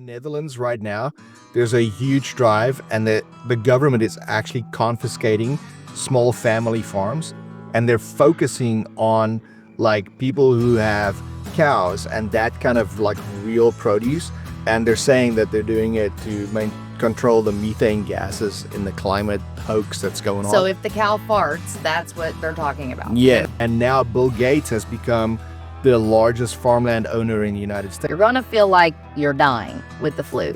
Netherlands right now, there's a huge drive, and the government is actually confiscating small family farms, and they're focusing on like people who have cows and that kind of like real produce, and they're saying that they're doing it to control the methane gases in the climate hoax that's going on. So if the cow farts, that's what they're talking about. Yeah, and now Bill Gates has become the largest farmland owner in the United States. You're going to feel like you're dying with the flu,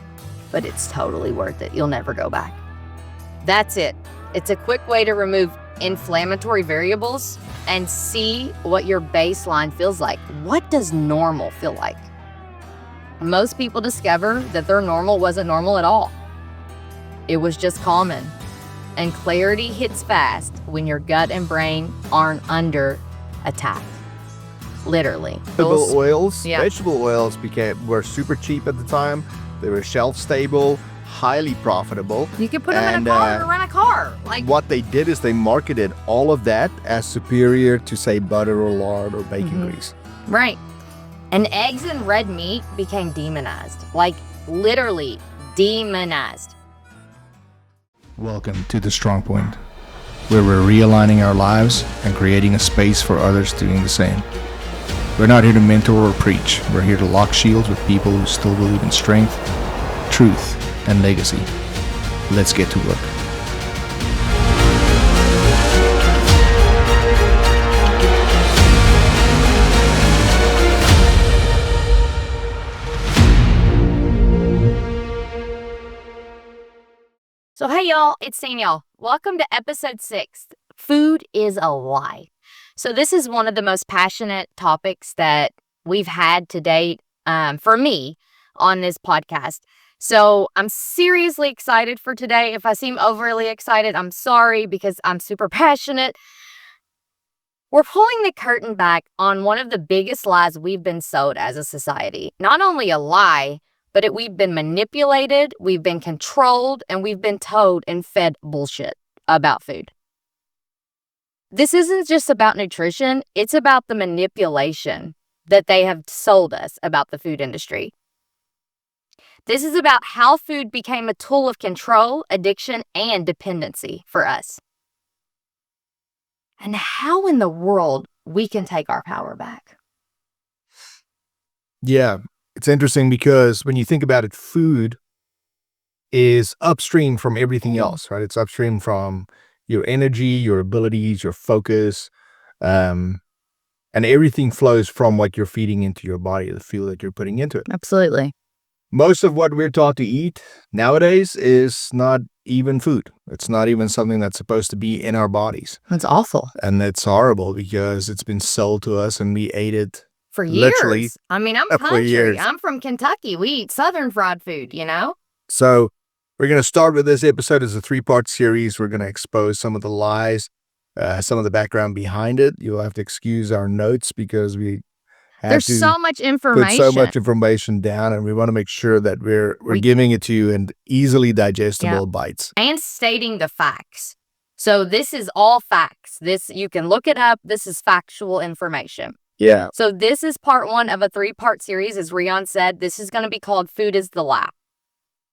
but it's totally worth it. You'll never go back. That's it. It's a quick way to remove inflammatory variables and see what your baseline feels like. What does normal feel like? Most people discover that their normal wasn't normal at all. It was just common. And clarity hits fast when your gut and brain aren't under attack. Literally. Vegetable oils were super cheap at the time. They were shelf stable, highly profitable. You could put them in a car or rent a car. Like what they did is they marketed all of that as superior to, say, butter or lard or bacon grease. Right. And eggs and red meat became demonized. Like literally demonized. Welcome to the Strongpoint, where we're realigning our lives and creating a space for others doing the same. We're not here to mentor or preach. We're here to lock shields with people who still believe in strength, truth, and legacy. Let's get to work. So hey y'all, it's Danielle. Welcome to episode 6. Food is a lie. So this is one of the most passionate topics that we've had to date for me on this podcast. So I'm seriously excited for today. If I seem overly excited, I'm sorry because I'm super passionate. We're pulling the curtain back on one of the biggest lies we've been sold as a society. Not only a lie, but we've been manipulated, we've been controlled, and we've been told and fed bullshit about food. This isn't just about nutrition, it's about the manipulation that they have sold us about the food industry. This is about how food became a tool of control, addiction, and dependency for us. And how in the world we can take our power back. Yeah, it's interesting because when you think about it, food is upstream from everything else, right? It's upstream from your energy, your abilities, your focus, and everything flows from what you're feeding into your body, the fuel that you're putting into it. Absolutely. Most of what we're taught to eat nowadays is not even food. It's not even something that's supposed to be in our bodies. That's awful. And it's horrible because it's been sold to us and we ate it for years. Literally, I mean, I'm country. I'm from Kentucky. We eat Southern fried food, you know? So we're going to start with this episode as a 3-part series. We're going to expose some of the lies, some of the background behind it. You'll have to excuse our notes because we have There's so much information. Put so much information down, and we want to make sure that we're giving it to you in easily digestible bites. And stating the facts. So this is all facts. This, you can look it up. This is factual information. Yeah. So this is part 1 of a 3-part series. As Rion said, this is going to be called Food is the Lie.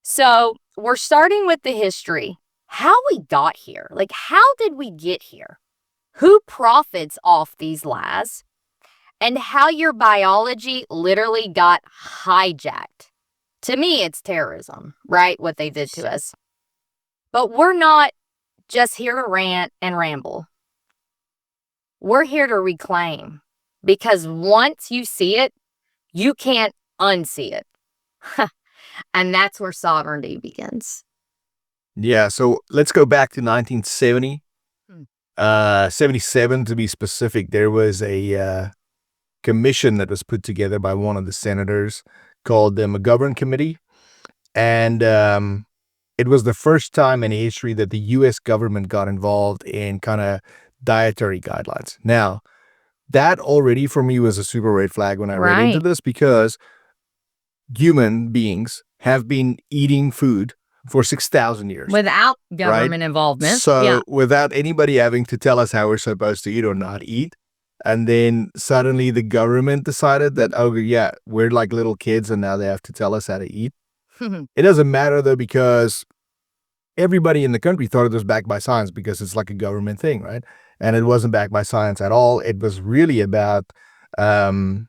So we're starting with the history. How we got here. Like, how did we get here? Who profits off these lies? And how your biology literally got hijacked. To me, it's terrorism, right? What they did to us. But we're not just here to rant and ramble. We're here to reclaim. Because once you see it, you can't unsee it. And that's where sovereignty begins. Yeah, so let's go back to 1970. 77 to be specific. There was a commission that was put together by one of the senators called the McGovern Committee. And it was the first time in history that the U.S. government got involved in kind of dietary guidelines. Now, that already for me was a super red flag when I read into this, because human beings have been eating food for 6,000 years. Without government involvement. So without anybody having to tell us how we're supposed to eat or not eat. And then suddenly the government decided that, oh yeah, we're like little kids and now they have to tell us how to eat. It doesn't matter, though, because everybody in the country thought it was backed by science because it's like a government thing, right? And it wasn't backed by science at all. It was really about, um,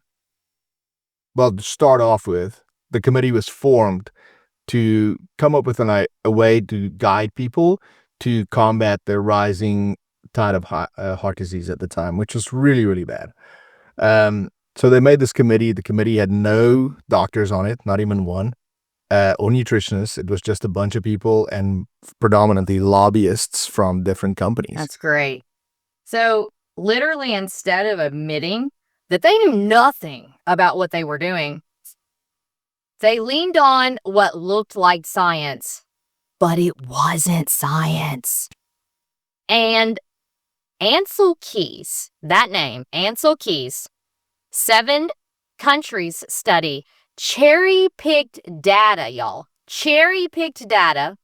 well, to start off with, the committee was formed to come up with a way to guide people to combat the rising tide of heart disease at the time, which was really, really bad. So they made this committee. The committee had no doctors on it, not even one, or nutritionists. It was just a bunch of people and predominantly lobbyists from different companies. That's great. So literally, instead of admitting that they knew nothing about what they were doing, they leaned on what looked like science, but it wasn't science. And Ansel Keys, that name, Ansel Keys, 7 countries study, cherry-picked data, y'all. Cherry-picked data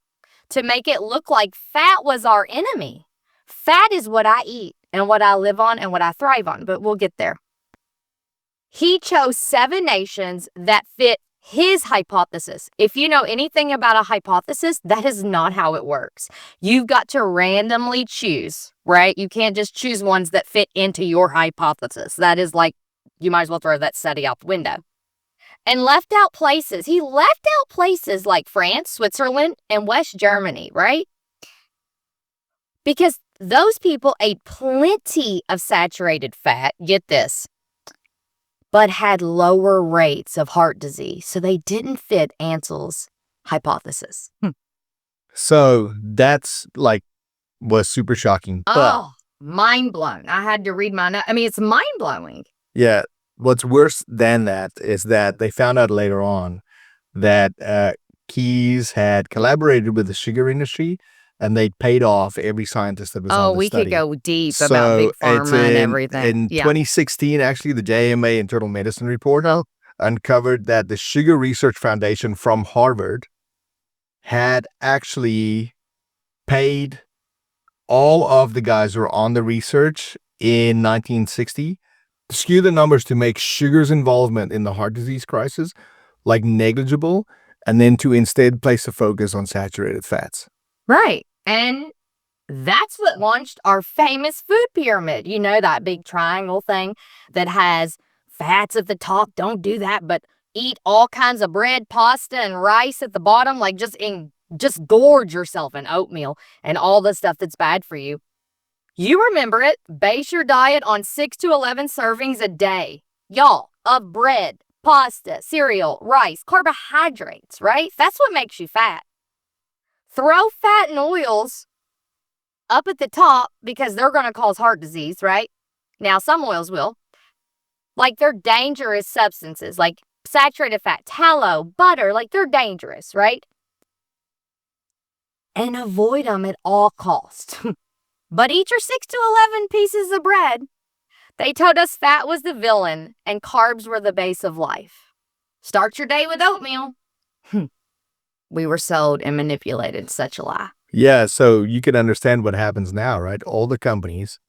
to make it look like fat was our enemy. Fat is what I eat and what I live on and what I thrive on, but we'll get there. He chose 7 nations that fit his hypothesis. If you know anything about a hypothesis, that is not how it works. You've got to randomly choose, right? You can't just choose ones that fit into your hypothesis. That is like, you might as well throw that study out the window. And left out places. He left out places like France, Switzerland, and West Germany, right? Because those people ate plenty of saturated fat, get this, but had lower rates of heart disease. So they didn't fit Ansel's hypothesis. So that's like, was super shocking. Oh, mind blown. I had to read my notes. I mean, it's mind blowing. Yeah. What's worse than that is that they found out later on that Keyes had collaborated with the sugar industry, and they paid off every scientist that was on the study. Could go deep about big pharma and everything. In 2016, actually, the JMA Internal Medicine report uncovered that the Sugar Research Foundation from Harvard had actually paid all of the guys who were on the research in 1960 to skew the numbers to make sugar's involvement in the heart disease crisis like negligible, and then to instead place a focus on saturated fats. Right. And that's what launched our famous food pyramid. You know, that big triangle thing that has fats at the top. Don't do that, but eat all kinds of bread, pasta, and rice at the bottom. Like just gorge yourself in oatmeal and all the stuff that's bad for you. You remember it. Base your diet on 6 to 11 servings a day. Y'all, of bread, pasta, cereal, rice, carbohydrates, right? That's what makes you fat. Throw fat and oils up at the top because they're going to cause heart disease, right? Now, some oils will. Like, they're dangerous substances, like saturated fat, tallow, butter, like they're dangerous, right? And avoid them at all costs. But eat your 6 to 11 pieces of bread. They told us fat was the villain and carbs were the base of life. Start your day with oatmeal. We were sold and manipulated. Such a lie. Yeah, so you can understand what happens now, right? All the companies,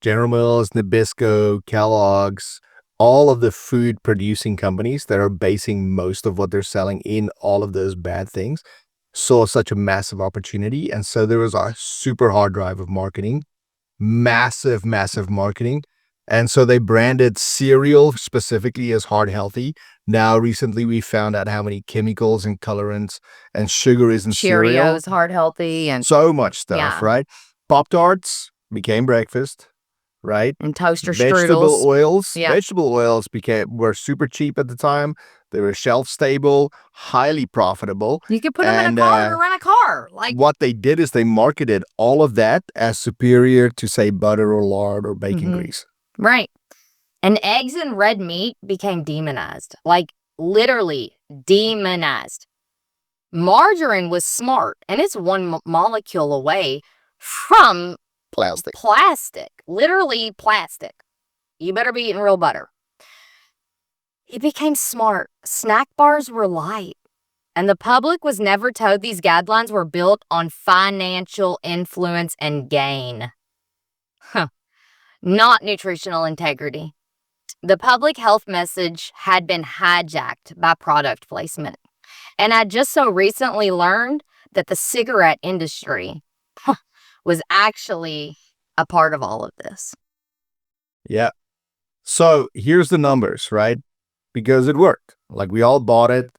General Mills, Nabisco, Kellogg's, all of the food producing companies that are basing most of what they're selling in all of those bad things, saw such a massive opportunity. And so there was a super hard drive of marketing, massive marketing. And so they branded cereal specifically as heart healthy. Now, recently we found out how many chemicals and colorants and sugar is in cereal. Cheerios, heart healthy, and so much stuff, right? Pop-Tarts became breakfast, right? And toaster vegetable strudels. oils. Yeah. Vegetable oils were super cheap at the time. They were shelf stable, highly profitable. You could put them in a car or run a car. Like, what they did is they marketed all of that as superior to, say, butter or lard or bacon grease. Right. And eggs and red meat became demonized. Like, literally demonized. Margarine was smart, and it's one molecule away from plastic. Literally plastic. You better be eating real butter. It became smart. Snack bars were light. And the public was never told these guidelines were built on financial influence and gain. Not nutritional integrity. The public health message had been hijacked by product placement. And I just so recently learned that the cigarette industry was actually a part of all of this. Yeah. So here's the numbers, right? Because it worked. Like we all bought it.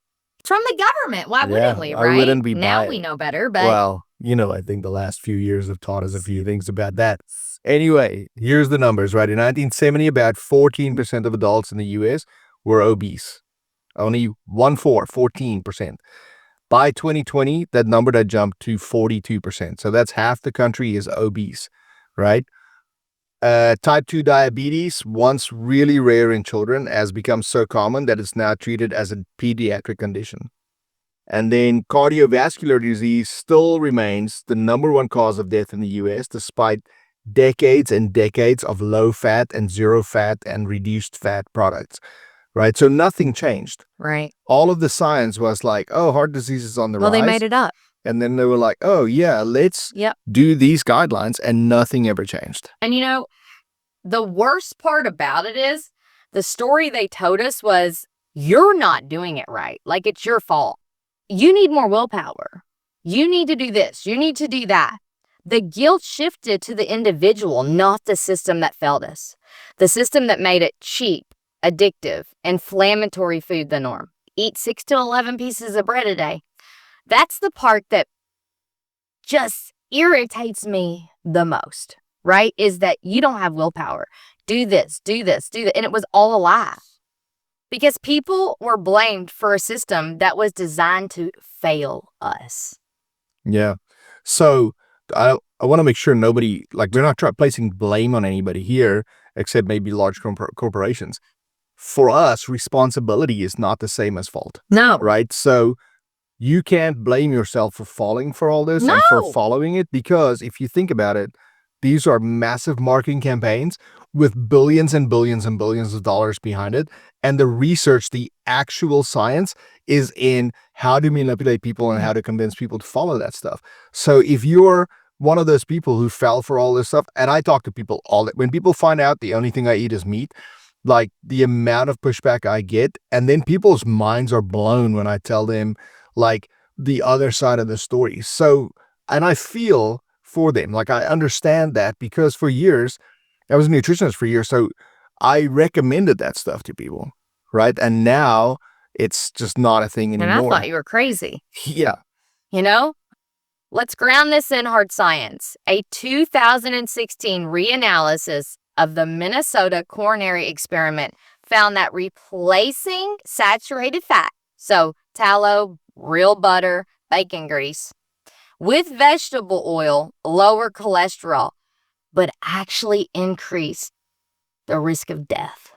From the government. Why wouldn't we, Why right? wouldn't we Now buy we it? know better, but Well, I think the last few years have taught us a few things about that. Anyway, here's the numbers, right? In 1970, about 14% of adults in the US were obese. Only 14%. By 2020, that number that jumped to 42%. So that's half the country is obese, right? Type 2 diabetes, once really rare in children, has become so common that it's now treated as a pediatric condition. And then cardiovascular disease still remains the number one cause of death in the US, despite decades and decades of low fat and zero fat and reduced fat products, right? So nothing changed. right. All of the science was like, oh, heart disease is on the Well, rise. they made it up. And then they were like, oh, yeah, let's Yep. do these guidelines, and nothing ever changed. And the worst part about it is the story they told us was, you're not doing it right. Like, it's your fault. You need more willpower. You need to do this. You need to do that. The guilt shifted to the individual, not the system that failed us. The system that made it cheap, addictive, inflammatory food the norm. Eat 6 to 11 pieces of bread a day. That's the part that just irritates me the most, right? Is that you don't have willpower. Do this, do this, do that. And it was all a lie. Because people were blamed for a system that was designed to fail us. Yeah. So I want to make sure nobody, like, we're not placing blame on anybody here, except maybe large corporations. For us, responsibility is not the same as fault. No. Right? So you can't blame yourself for falling for all this and for following it, because if you think about it, these are massive marketing campaigns with billions and billions and billions of dollars behind it. And the research, the actual science, is in how to manipulate people and how to convince people to follow that stuff. So if you're one of those people who fell for all this stuff, and I talk to people when people find out the only thing I eat is meat, like the amount of pushback I get, and then people's minds are blown when I tell them like the other side of the story. So, and I feel for them. Like, I understand that, because for years, I was a nutritionist for years, so I recommended that stuff to people, right? And now it's just not a thing anymore. And I thought you were crazy. Yeah. Let's ground this in hard science. A 2016 reanalysis of the Minnesota coronary experiment found that replacing saturated fat, so tallow, real butter, bacon grease, with vegetable oil lower cholesterol, but actually increase the risk of death.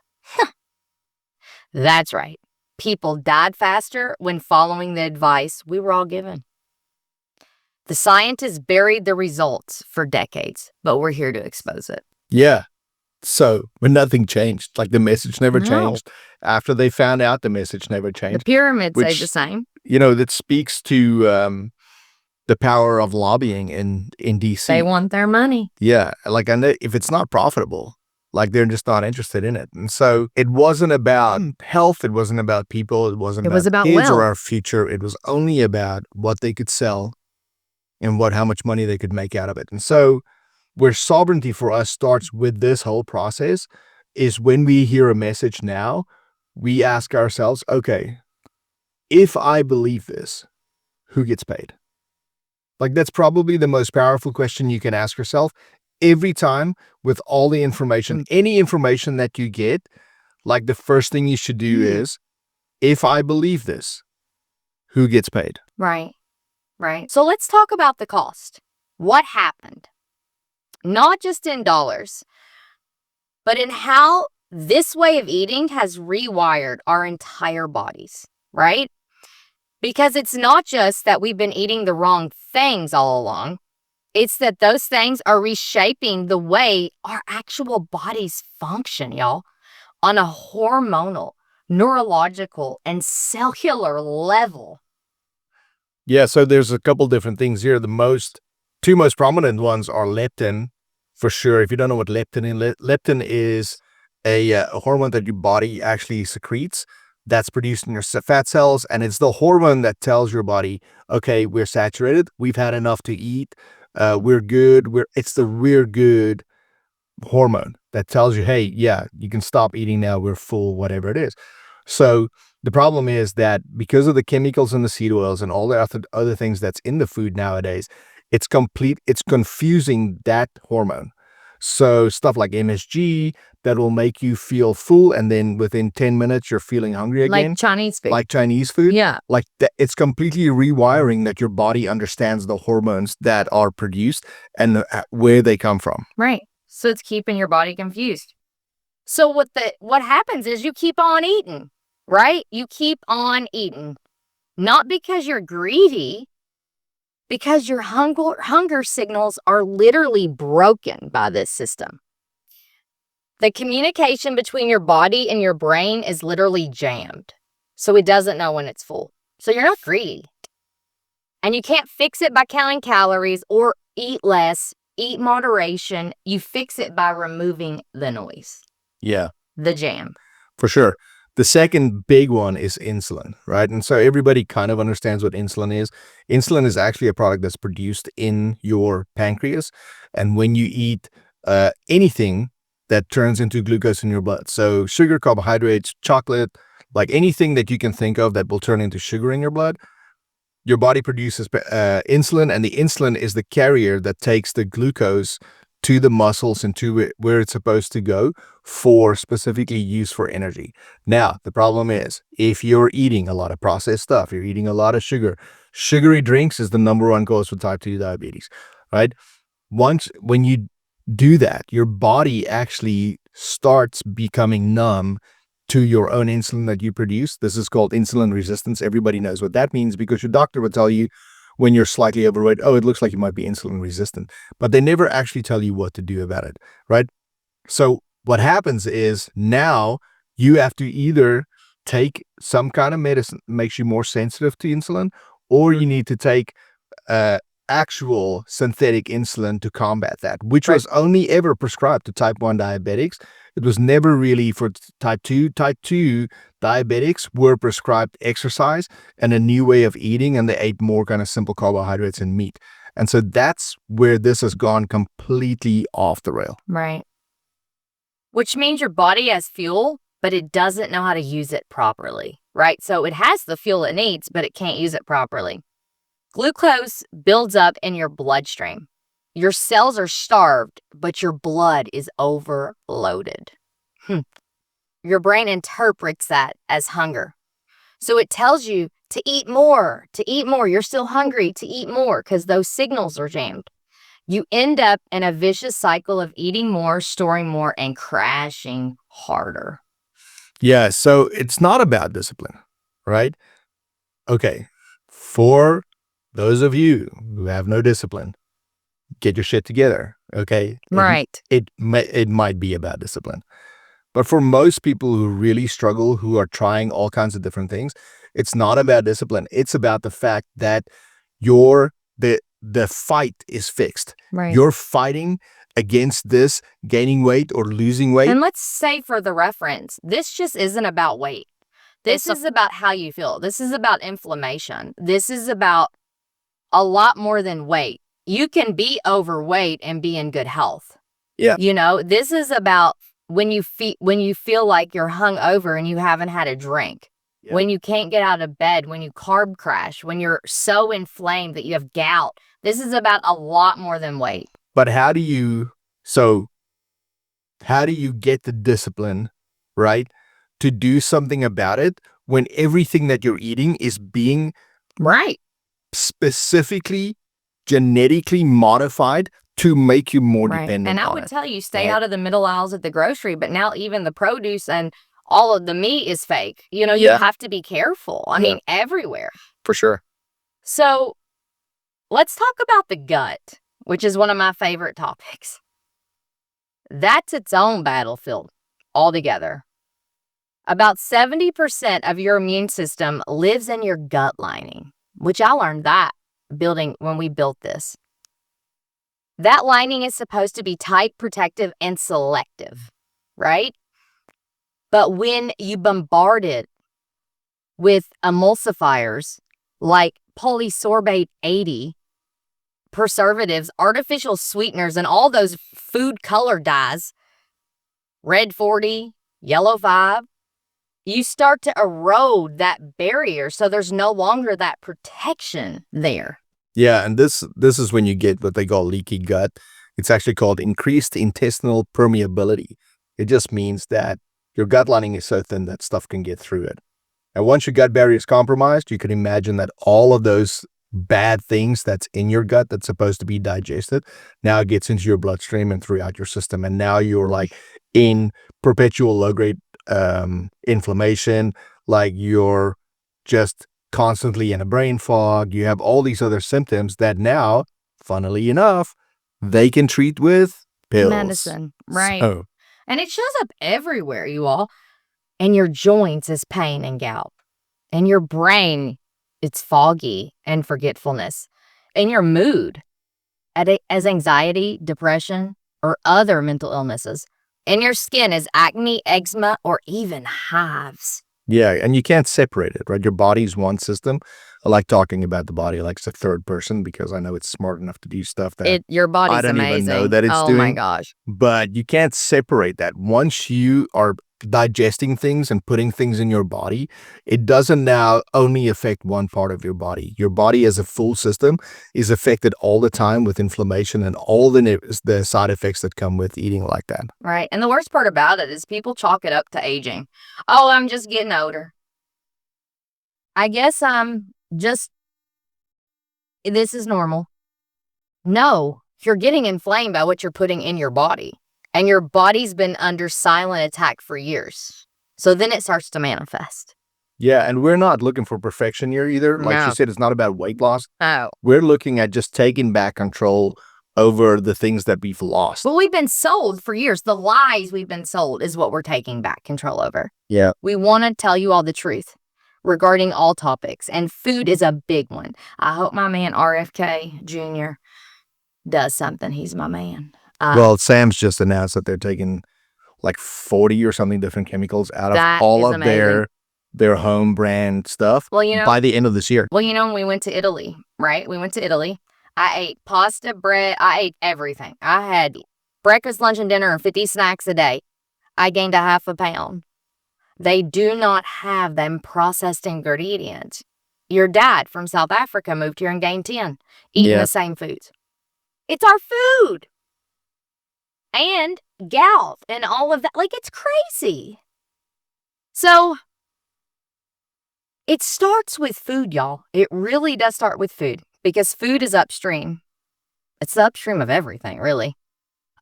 That's right. People died faster when following the advice we were all given. The scientists buried the results for decades, but we're here to expose it. Yeah. So when nothing changed, like the message never changed. After they found out, the message never changed. The pyramids say the same. That speaks to the power of lobbying in DC. They want their money. Yeah. Like, I know if it's not profitable, like, they're just not interested in it. And so it wasn't about health. It wasn't about people. It wasn't about kids or our future. It was only about what they could sell and how much money they could make out of it. And so where sovereignty for us starts with this whole process is when we hear a message now, we ask ourselves, okay, if I believe this, who gets paid? Like, that's probably the most powerful question you can ask yourself every time with all the information, any information that you get. Like, the first thing you should do is, if I believe this, who gets paid? Right. So let's talk about the cost. What happened? Not just in dollars, but in how this way of eating has rewired our entire bodies, right? Because it's not just that we've been eating the wrong things all along. It's that those things are reshaping the way our actual bodies function, y'all, on a hormonal, neurological, and cellular level. Yeah, so there's a couple different things here. The two most prominent ones are leptin, for sure. If you don't know what leptin is a hormone that your body actually secretes that's produced in your fat cells, and it's the hormone that tells your body, okay, we're saturated, we've had enough to eat, we're good. It's the we're good hormone that tells you, hey, yeah, you can stop eating now, we're full, whatever it is. So the problem is that because of the chemicals in the seed oils and all the other things that's in the food nowadays, it's confusing that hormone. So stuff like MSG that will make you feel full, and then within 10 minutes you're feeling hungry again. Like Chinese food. Yeah. Like that, it's completely rewiring that your body understands the hormones that are produced and where they come from. Right. So it's keeping your body confused. So what happens is you keep on eating, right? You keep on eating. Not because you're greedy, because your hunger signals are literally broken by this system. The communication between your body and your brain is literally jammed. So it doesn't know when it's full. So you're not greedy. And you can't fix it by counting calories or eat less, eat moderation. You fix it by removing the noise. Yeah. The jam. For sure. The second big one is insulin, right? And so everybody kind of understands what insulin is. Insulin is actually a product that's produced in your pancreas. And when you eat anything that turns into glucose in your blood, so sugar, carbohydrates, chocolate, like anything that you can think of that will turn into sugar in your blood, your body produces insulin, and the insulin is the carrier that takes the glucose to the muscles and to where it's supposed to go for specifically use for energy. Now, the problem is if you're eating a lot of processed stuff, you're eating a lot of sugar, sugary drinks is the number one cause for type 2 diabetes, right? When you do that, your body actually starts becoming numb to your own insulin that you produce. This is called insulin resistance. Everybody knows what that means because your doctor would tell you when you're slightly overweight, oh, it looks like you might be insulin resistant, but they never actually tell you what to do about it, right? So what happens is now you have to either take some kind of medicine that makes you more sensitive to insulin, or you need to take actual synthetic insulin to combat that, which was only ever prescribed to type 1 diabetics. It was never really for type 2. Type 2 diabetics were prescribed exercise and a new way of eating, and they ate more kind of simple carbohydrates and meat. And so that's where this has gone completely off the rail. Right. Which means your body has fuel, but it doesn't know how to use it properly, right? So it has the fuel it needs, but it can't use it properly. Glucose builds up in your bloodstream. Your cells are starved, but your blood is overloaded. Your brain interprets that as hunger. So it tells you to eat more, to eat more. You're still hungry, to eat more, because those signals are jammed. You end up in a vicious cycle of eating more, storing more, and crashing harder. Yeah, so it's not about discipline, right? Okay, for those of you who have no discipline, get your shit together, okay? Right. It might be about discipline. But for most people who really struggle, who are trying all kinds of different things, it's not about discipline. It's about the fact that the fight is fixed. Right. You're fighting against this gaining weight or losing weight. And let's say for the reference, this just isn't about weight. This is about how you feel. This is about inflammation. This is about a lot more than weight. You can be overweight and be in good health. Yeah. You know, this is about when you feel like you're hung over and you haven't had a drink. Yeah. When you can't get out of bed, when you carb crash, when you're so inflamed that you have gout. This is about a lot more than weight. But how do you get the discipline, right, to do something about it when everything that you're eating is being specifically genetically modified to make you more dependent on it? And I would tell you, stay out of the middle aisles at the grocery, but now even the produce and all of the meat is fake. You know, you have to be careful. I mean, everywhere. For sure. So let's talk about the gut, which is one of my favorite topics. That's its own battlefield altogether. About 70% of your immune system lives in your gut lining, which I learned that when we built this. That lining is supposed to be tight, protective, and selective, right? But when you bombard it with emulsifiers like polysorbate 80, preservatives, artificial sweeteners, and all those food color dyes, red 40, yellow 5, you start to erode that barrier. So there's no longer that protection there. Yeah, and this is when you get what they call leaky gut. It's actually called increased intestinal permeability. It just means that your gut lining is so thin that stuff can get through it. And once your gut barrier is compromised, you can imagine that all of those bad things that's in your gut that's supposed to be digested now gets into your bloodstream and throughout your system. And now you're like in perpetual low-grade inflammation, like you're just constantly in a brain fog. You have all these other symptoms that now, funnily enough, they can treat with pills. Medicine, right. So, and it shows up everywhere, you all. And your joints is pain and gout. And your brain, it's foggy and forgetfulness. And your mood, as anxiety, depression, or other mental illnesses. And your skin is acne, eczema, or even hives. yeah, and you can't separate it, right? Your body's one system. I like talking about the body like it's a third person because I know it's smart enough to do stuff that Your body's I don't amazing. even know that it's oh doing. my gosh. But you can't separate that. Once you are digesting things and putting things in your body, it doesn't now only affect one part of your body. Your body as a full system is affected all the time with inflammation and all the side effects that come with eating like that. Right. And the worst part about it is people chalk it up to aging. Oh, I'm just getting older. I guess this is normal. No, you're getting inflamed by what you're putting in your body. And your body's been under silent attack for years. So then it starts to manifest. Yeah, and we're not looking for perfection here either. Like No. she said, it's not about weight loss. Oh. We're looking at just taking back control over the things that we've lost. Well, we've been sold for years. The lies we've been sold is what we're taking back control over. Yeah. We want to tell you all the truth regarding all topics. And food is a big one. I hope my man RFK Jr. does something. He's my man. Well, Sam's just announced that they're taking like 40 or something different chemicals out of all of their home brand stuff by the end of this year. Well, when we went to Italy, right? We went to Italy. I ate pasta, bread. I ate everything. I had breakfast, lunch, and dinner and 50 snacks a day. I gained a half a pound. They do not have them processed ingredients. Your dad from South Africa moved here and gained 10, eating the same foods. It's our food. And gout and all of that. Like, it's crazy. So, it starts with food, y'all. It really does start with food because food is upstream. It's the upstream of everything, really.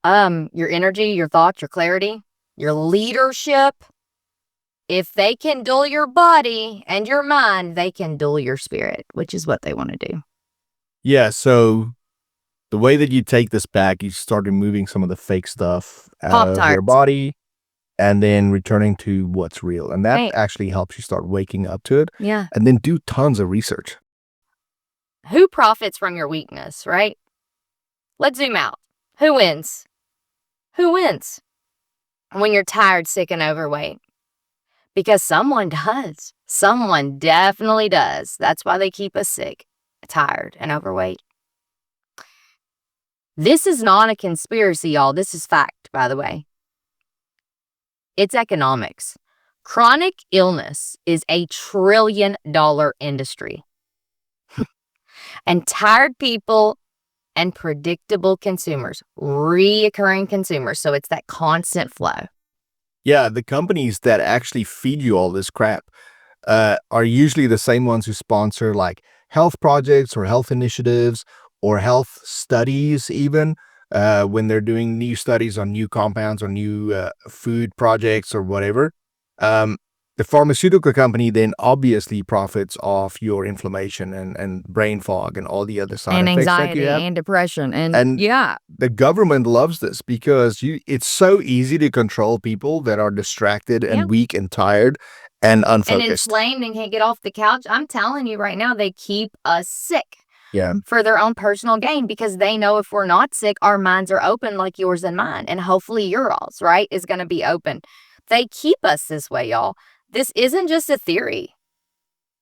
Your energy, your thoughts, your clarity, your leadership. If they can dull your body and your mind, they can dull your spirit, which is what they want to do. Yeah, so the way that you take this back, you start removing some of the fake stuff out of your body and then returning to what's real. And that actually helps you start waking up to it. Yeah. And then do tons of research. Who profits from your weakness, right? Let's zoom out. Who wins? Who wins? When you're tired, sick, and overweight. Because someone does. Someone definitely does. That's why they keep us sick, tired, and overweight. This is not a conspiracy, y'all. This is fact, by the way. It's economics. Chronic illness is a $1 trillion industry. And tired people and predictable consumers, reoccurring consumers. So it's that constant flow. Yeah, the companies that actually feed you all this crap are usually the same ones who sponsor like health projects or health initiatives or health studies even when they're doing new studies on new compounds or new food projects or whatever. The pharmaceutical company then obviously profits off your inflammation and brain fog and all the other side effects that you have. And depression. And yeah. The government loves this because it's so easy to control people that are distracted and weak and tired and unfocused. And inflamed and can't get off the couch. I'm telling you right now, they keep us sick. Yeah. For their own personal gain because they know if we're not sick, our minds are open like yours and mine. And hopefully your all's, right, is going to be open. They keep us this way, y'all. This isn't just a theory.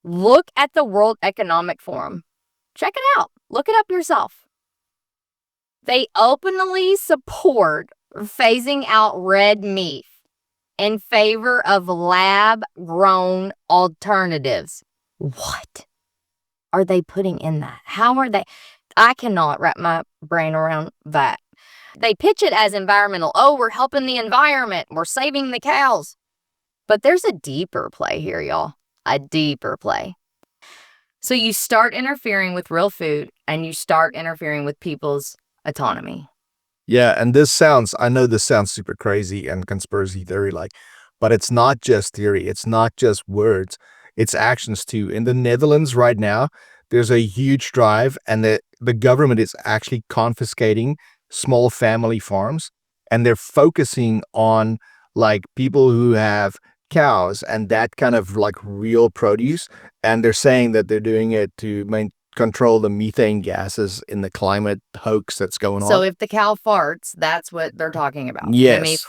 Look at the World Economic Forum. Check it out. Look it up yourself. They openly support phasing out red meat in favor of lab-grown alternatives. What are they putting in that? How are they? I cannot wrap my brain around that. They pitch it as environmental. Oh, we're helping the environment. We're saving the cows. But there's a deeper play here, y'all. A deeper play. So you start interfering with real food and you start interfering with people's autonomy. Yeah, and I know this sounds super crazy and conspiracy theory like, but it's not just theory. It's not just words. It's actions too. In the Netherlands right now, there's a huge drive and the government is actually confiscating small family farms and they're focusing on like people who have cows and that kind of like real produce. And they're saying that they're doing it to control the methane gases in the climate hoax that's going on. So if the cow farts, that's what they're talking about. Yes.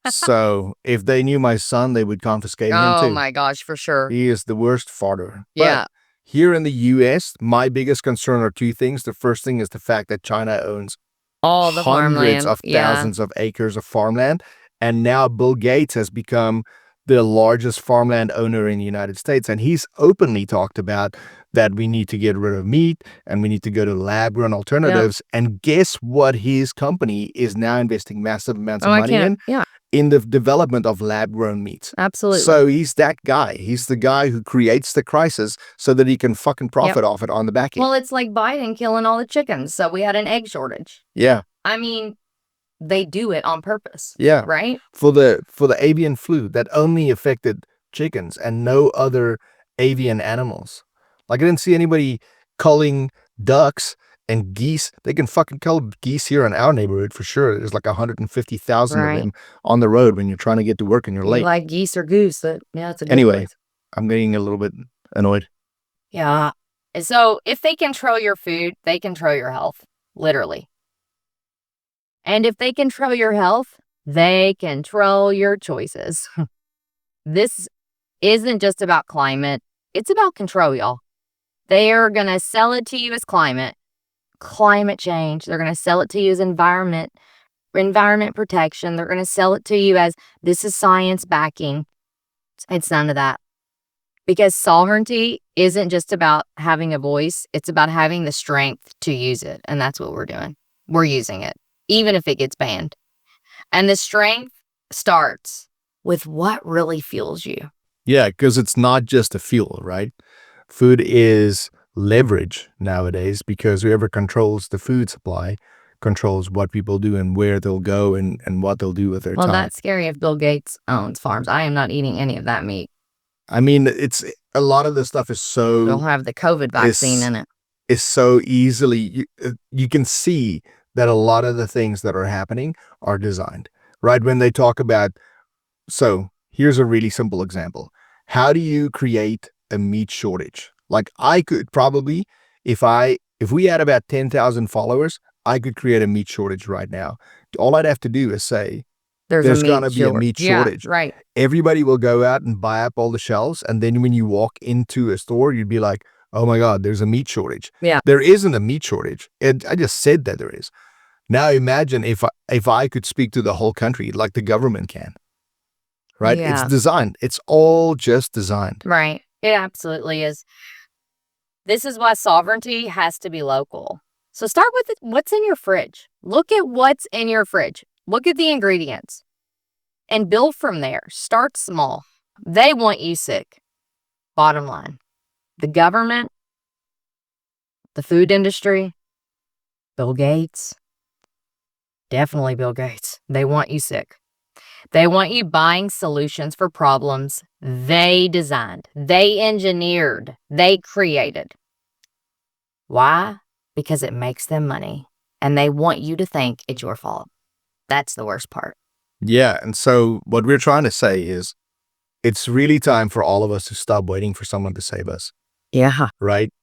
So if they knew my son, they would confiscate him too. Oh my gosh, for sure. He is the worst farter. Yeah. But here in the US, my biggest concern are two things. The first thing is the fact that China owns all the hundreds of thousands of acres of farmland. And now Bill Gates has become the largest farmland owner in the United States. And he's openly talked about that we need to get rid of meat and we need to go to lab-grown alternatives. Yep. And guess what his company is now investing massive amounts of money in? Yeah. In the development of lab-grown meat. Absolutely. So he's that guy. He's the guy who creates the crisis so that he can fucking profit off it on the back end. Well, it's like Biden killing all the chickens. So we had an egg shortage. Yeah. I mean, they do it on purpose. Yeah. Right? For the avian flu that only affected chickens and no other avian animals. Like I didn't see anybody culling ducks and geese. They can fucking cull geese here in our neighborhood for sure. There's like 150,000 of them on the road when you're trying to get to work and you're late. You like geese or goose? Yeah, it's a good Anyway, place. I'm getting a little bit annoyed. Yeah. So if they control your food, they control your health, literally. And if they control your health, they control your choices. This isn't just about climate. It's about control, y'all. They are going to sell it to you as climate change. They're going to sell it to you as environment protection. They're going to sell it to you as this is science backing. It's none of that. Because sovereignty isn't just about having a voice. It's about having the strength to use it. And that's what we're doing. We're using it, even if it gets banned. And the strength starts with what really fuels you. Yeah, because it's not just a fuel, right? Food is leverage nowadays because whoever controls the food supply controls what people do and where they'll go and what they'll do with their time. Well, that's scary if Bill Gates owns farms. I am not eating any of that meat. I mean, it's a lot of the stuff is so... They'll have the COVID vaccine in it. It's so easily... You can see that a lot of the things that are happening are designed, right? When they talk about... So here's a really simple example. How do you create a meat shortage? Like I could probably, if we had about 10,000 followers, I could create a meat shortage right now. All I'd have to do is say, there's going to be a meat shortage. Yeah, right. Everybody will go out and buy up all the shelves. And then when you walk into a store, you'd be like, oh my God, there's a meat shortage. Yeah. There isn't a meat shortage. I just said that there is. Now imagine if I could speak to the whole country like the government can. Right? Yeah. It's designed. It's all just designed. Right. It absolutely is. This is why sovereignty has to be local. So start with what's in your fridge. Look at what's in your fridge. Look at the ingredients and build from there. Start small. They want you sick. Bottom line. The government, the food industry, Bill Gates, definitely Bill Gates. They want you sick. They want you buying solutions for problems they designed, they engineered, they created. Why? Because it makes them money, and they want you to think it's your fault. That's the worst part. Yeah, and so what we're trying to say is it's really time for all of us to stop waiting for someone to save us. Yeah. Right?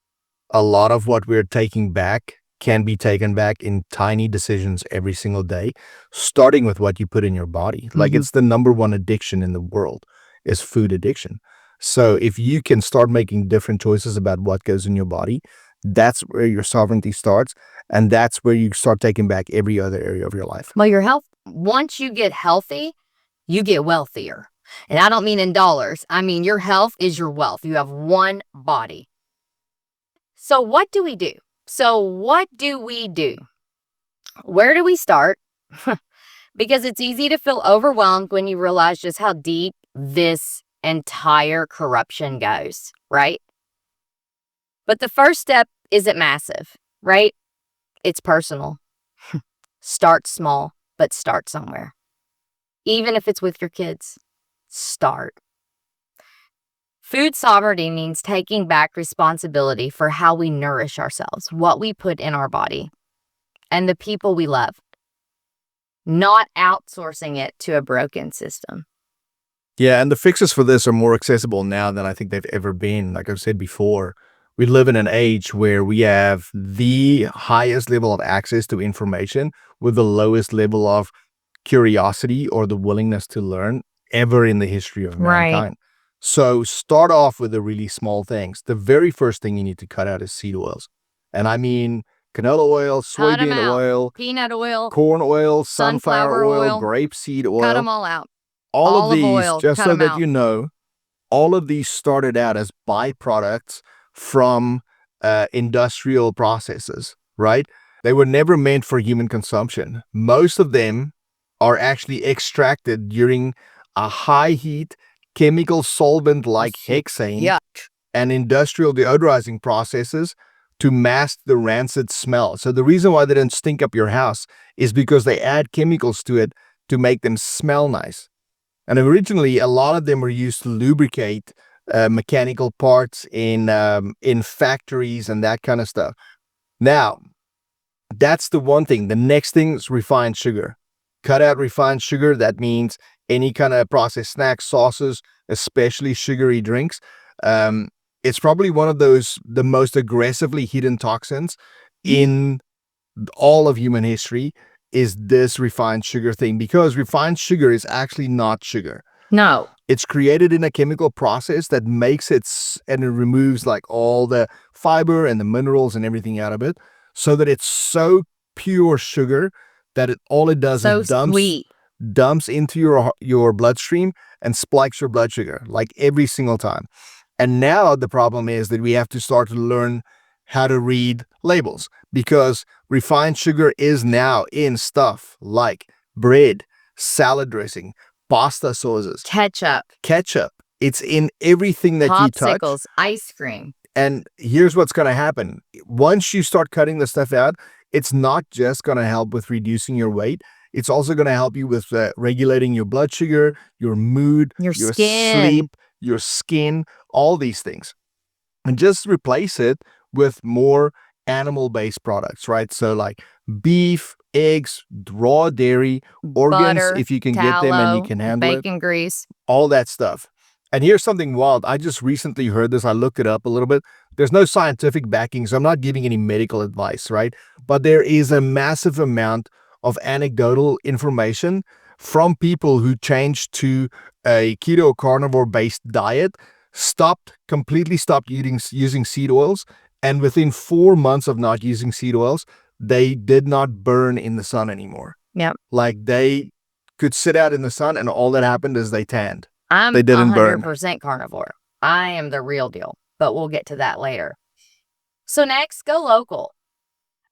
A lot of what we're taking back can be taken back in tiny decisions every single day, starting with what you put in your body. Like it's the number one addiction in the world is food addiction. So if you can start making different choices about what goes in your body, that's where your sovereignty starts. And that's where you start taking back every other area of your life. Well, your health, once you get healthy, you get wealthier. And I don't mean in dollars. I mean, your health is your wealth. You have one body. So what do we do? Where do we start? Because it's easy to feel overwhelmed when you realize just how deep this entire corruption goes, right? But the first step isn't massive, right? It's personal. Start small, but start somewhere. Even if it's with your kids, start. Food sovereignty means taking back responsibility for how we nourish ourselves, what we put in our body, and the people we love. Not outsourcing it to a broken system. Yeah, and the fixes for this are more accessible now than I think they've ever been. Like I've said before, we live in an age where we have the highest level of access to information with the lowest level of curiosity or the willingness to learn ever in the history of Right. mankind. So start off with the really small things. The very first thing you need to cut out is seed oils. And I mean canola oil, Cut 'em soybean out. oil, Peanut oil, corn oil, sunflower sunflower oil, oil. grapeseed cut oil. them all out. All of Olive these, oil, just cut so 'em that out. you know, all of these started out as byproducts from industrial processes, right? They were never meant for human consumption. Most of them are actually extracted during a high heat chemical solvent like hexane Yuck. and industrial deodorizing processes to mask the rancid smell. So the reason why they don't stink up your house is because they add chemicals to it to make them smell nice. And originally, a lot of them were used to lubricate mechanical parts in factories and that kind of stuff. Now, that's the one thing. The next thing is refined sugar. Cut out refined sugar. That means any kind of processed snacks, sauces, especially sugary drinks. It's probably one of the most aggressively hidden toxins in all of human history is this refined sugar thing, because refined sugar is actually not sugar. No. It's created in a chemical process that makes it and it removes like all the fiber and the minerals and everything out of it, so that it's so pure sugar that all it does So is sweet. dumps into your bloodstream and spikes your blood sugar like every single time. And now the problem is that we have to start to learn how to read labels, because refined sugar is now in stuff like bread, salad dressing, pasta sauces, Ketchup. It's in everything that you touch. Popsicles. Ice cream. And here's what's going to happen. Once you start cutting the stuff out, it's not just going to help with reducing your weight. It's also going to help you with regulating your blood sugar, your mood, Your your skin. sleep, your skin, all these things. And just replace it with more animal-based products, right? So like beef, eggs, raw dairy, organs, Butter, if you can get them and you tallow, can handle it, bacon grease. all that stuff. And here's something wild. I just recently heard this. I looked it up a little bit. There's no scientific backing, so I'm not giving any medical advice, right? But there is a massive amount of anecdotal information from people who changed to a keto carnivore based diet, completely stopped using seed oils, and within 4 months of not using seed oils, they did not burn in the sun anymore. Yep. Like they could sit out in the sun, and all that happened is they tanned. I'm They didn't burn. 100% carnivore. I am the real deal, but we'll get to that later. So next, go local.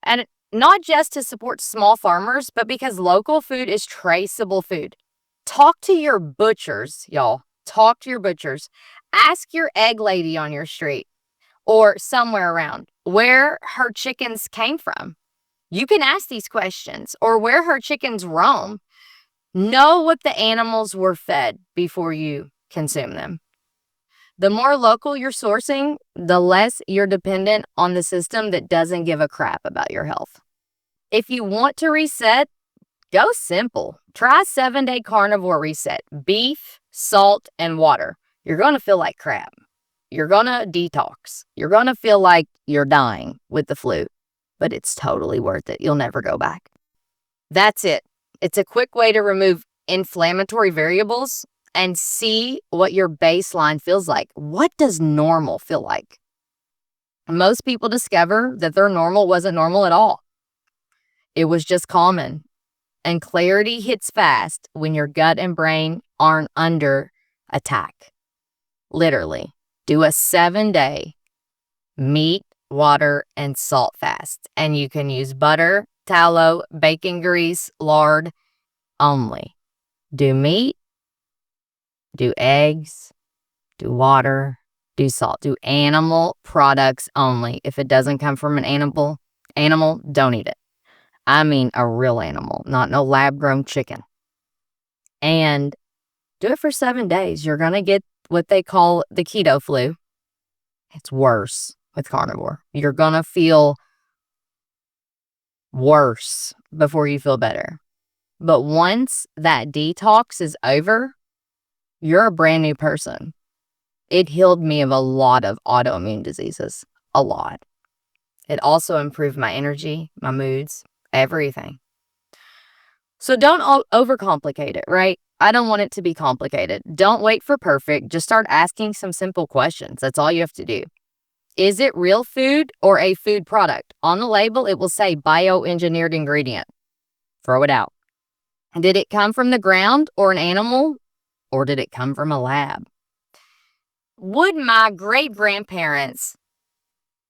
And not just to support small farmers, but because local food is traceable food. Talk to your butchers, y'all. Talk to your butchers. Ask your egg lady on your street or somewhere around where her chickens came from. You can ask these questions, or where her chickens roam. Know what the animals were fed before you consume them. The more local you're sourcing, the less you're dependent on the system that doesn't give a crap about your health. If you want to reset, go simple. Try 7-day carnivore reset. Beef, salt, and water. You're going to feel like crap. You're going to detox. You're going to feel like you're dying with the flu, but it's totally worth it. You'll never go back. That's it. It's a quick way to remove inflammatory variables and see what your baseline feels like. What does normal feel like? Most people discover that their normal wasn't normal at all. It was just common. And clarity hits fast when your gut and brain aren't under attack. Literally. Do a 7-day meat, water, and salt fast. And you can use butter, tallow, bacon grease, lard only. Do meat, do eggs, do water, do salt. Do animal products only. If it doesn't come from an animal, don't eat it. I mean a real animal, not no lab-grown chicken. And do it for 7 days. You're going to get what they call the keto flu. It's worse with carnivore. You're going to feel worse before you feel better. But once that detox is over, you're a brand new person. It healed me of a lot of autoimmune diseases. A lot. It also improved my energy, my moods, everything. So don't overcomplicate it, right? I don't want it to be complicated. Don't wait for perfect. Just start asking some simple questions. That's all you have to do. Is it real food or a food product? On the label, it will say bioengineered ingredient. Throw it out. Did it come from the ground or an animal, or did it come from a lab? Would my great-grandparents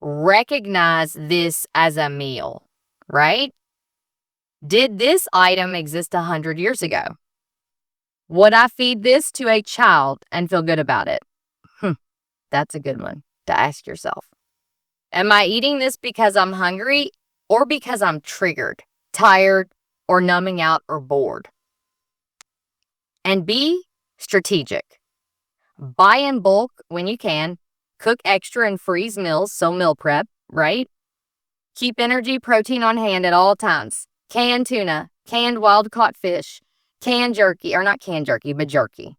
recognize this as a meal, right? Did this item exist 100 years ago? Would I feed this to a child and feel good about it? That's a good one to ask yourself. Am I eating this because I'm hungry or because I'm triggered, tired, or numbing out or bored? And be strategic. Buy in bulk when you can. Cook extra and freeze meals, so meal prep, right? Keep energy, protein on hand at all times. Canned tuna, canned wild-caught fish, canned jerky, or not canned jerky, but jerky.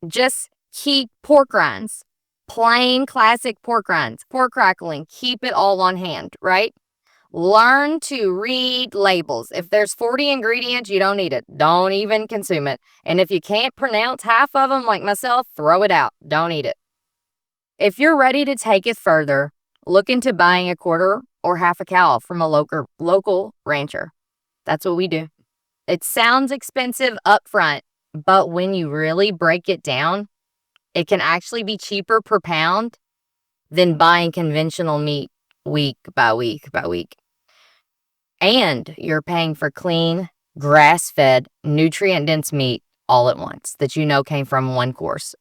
Just keep pork rinds, plain classic pork rinds, pork crackling. Keep it all on hand, right? Learn to read labels. If there's 40 ingredients, you don't need it. Don't even consume it. And if you can't pronounce half of them like myself, throw it out. Don't eat it. If you're ready to take it further, look into buying a quarter or half a cow from a local rancher. That's what we do. It sounds expensive up front, but when you really break it down, it can actually be cheaper per pound than buying conventional meat week by week by week. And you're paying for clean, grass-fed, nutrient-dense meat all at once that you know came from one horse,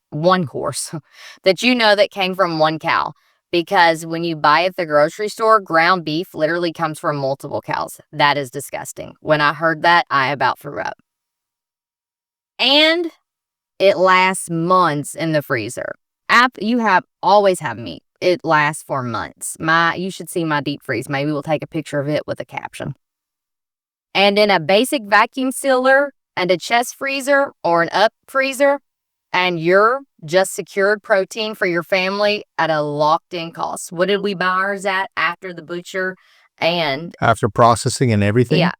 that you know that came from one cow. Because when you buy at the grocery store, ground beef literally comes from multiple cows. That is disgusting. When I heard that, I about threw up. And it lasts months in the freezer. You always have meat. It lasts for months. You should see my deep freeze. Maybe we'll take a picture of it with a caption. And in a basic vacuum sealer and a chest freezer or an up freezer, and you're just secured protein for your family at a locked-in cost. What did we buy ours at after the butcher and After processing and everything? Yeah.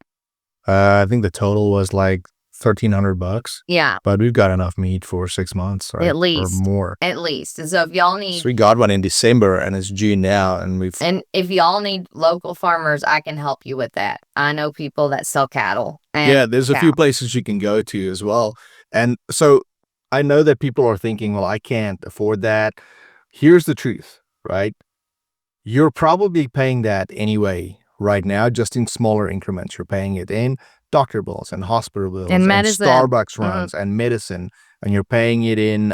I think the total was like $1,300. Yeah. But we've got enough meat for 6 months, right? At least. Or more. At least. And so if y'all need... So we got one in December and it's June now, and And if y'all need local farmers, I can help you with that. I know people that sell cattle. Yeah, there's a few places you can go to as well. And so I know that people are thinking, well, I can't afford that. Here's the truth, right? You're probably paying that anyway right now, just in smaller increments. You're paying it in doctor bills and hospital bills And medicine. Starbucks runs and medicine, and you're paying it in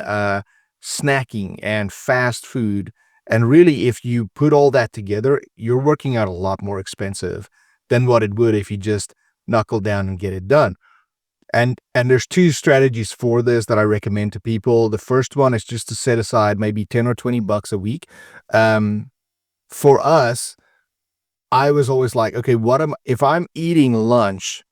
snacking and fast food. And really, if you put all that together, you're working out a lot more expensive than what it would if you just knuckle down and get it done. And there's two strategies for this that I recommend to people. The first one is just to set aside maybe 10 or 20 bucks a week. For us, I was always like, okay, if I'm eating lunch,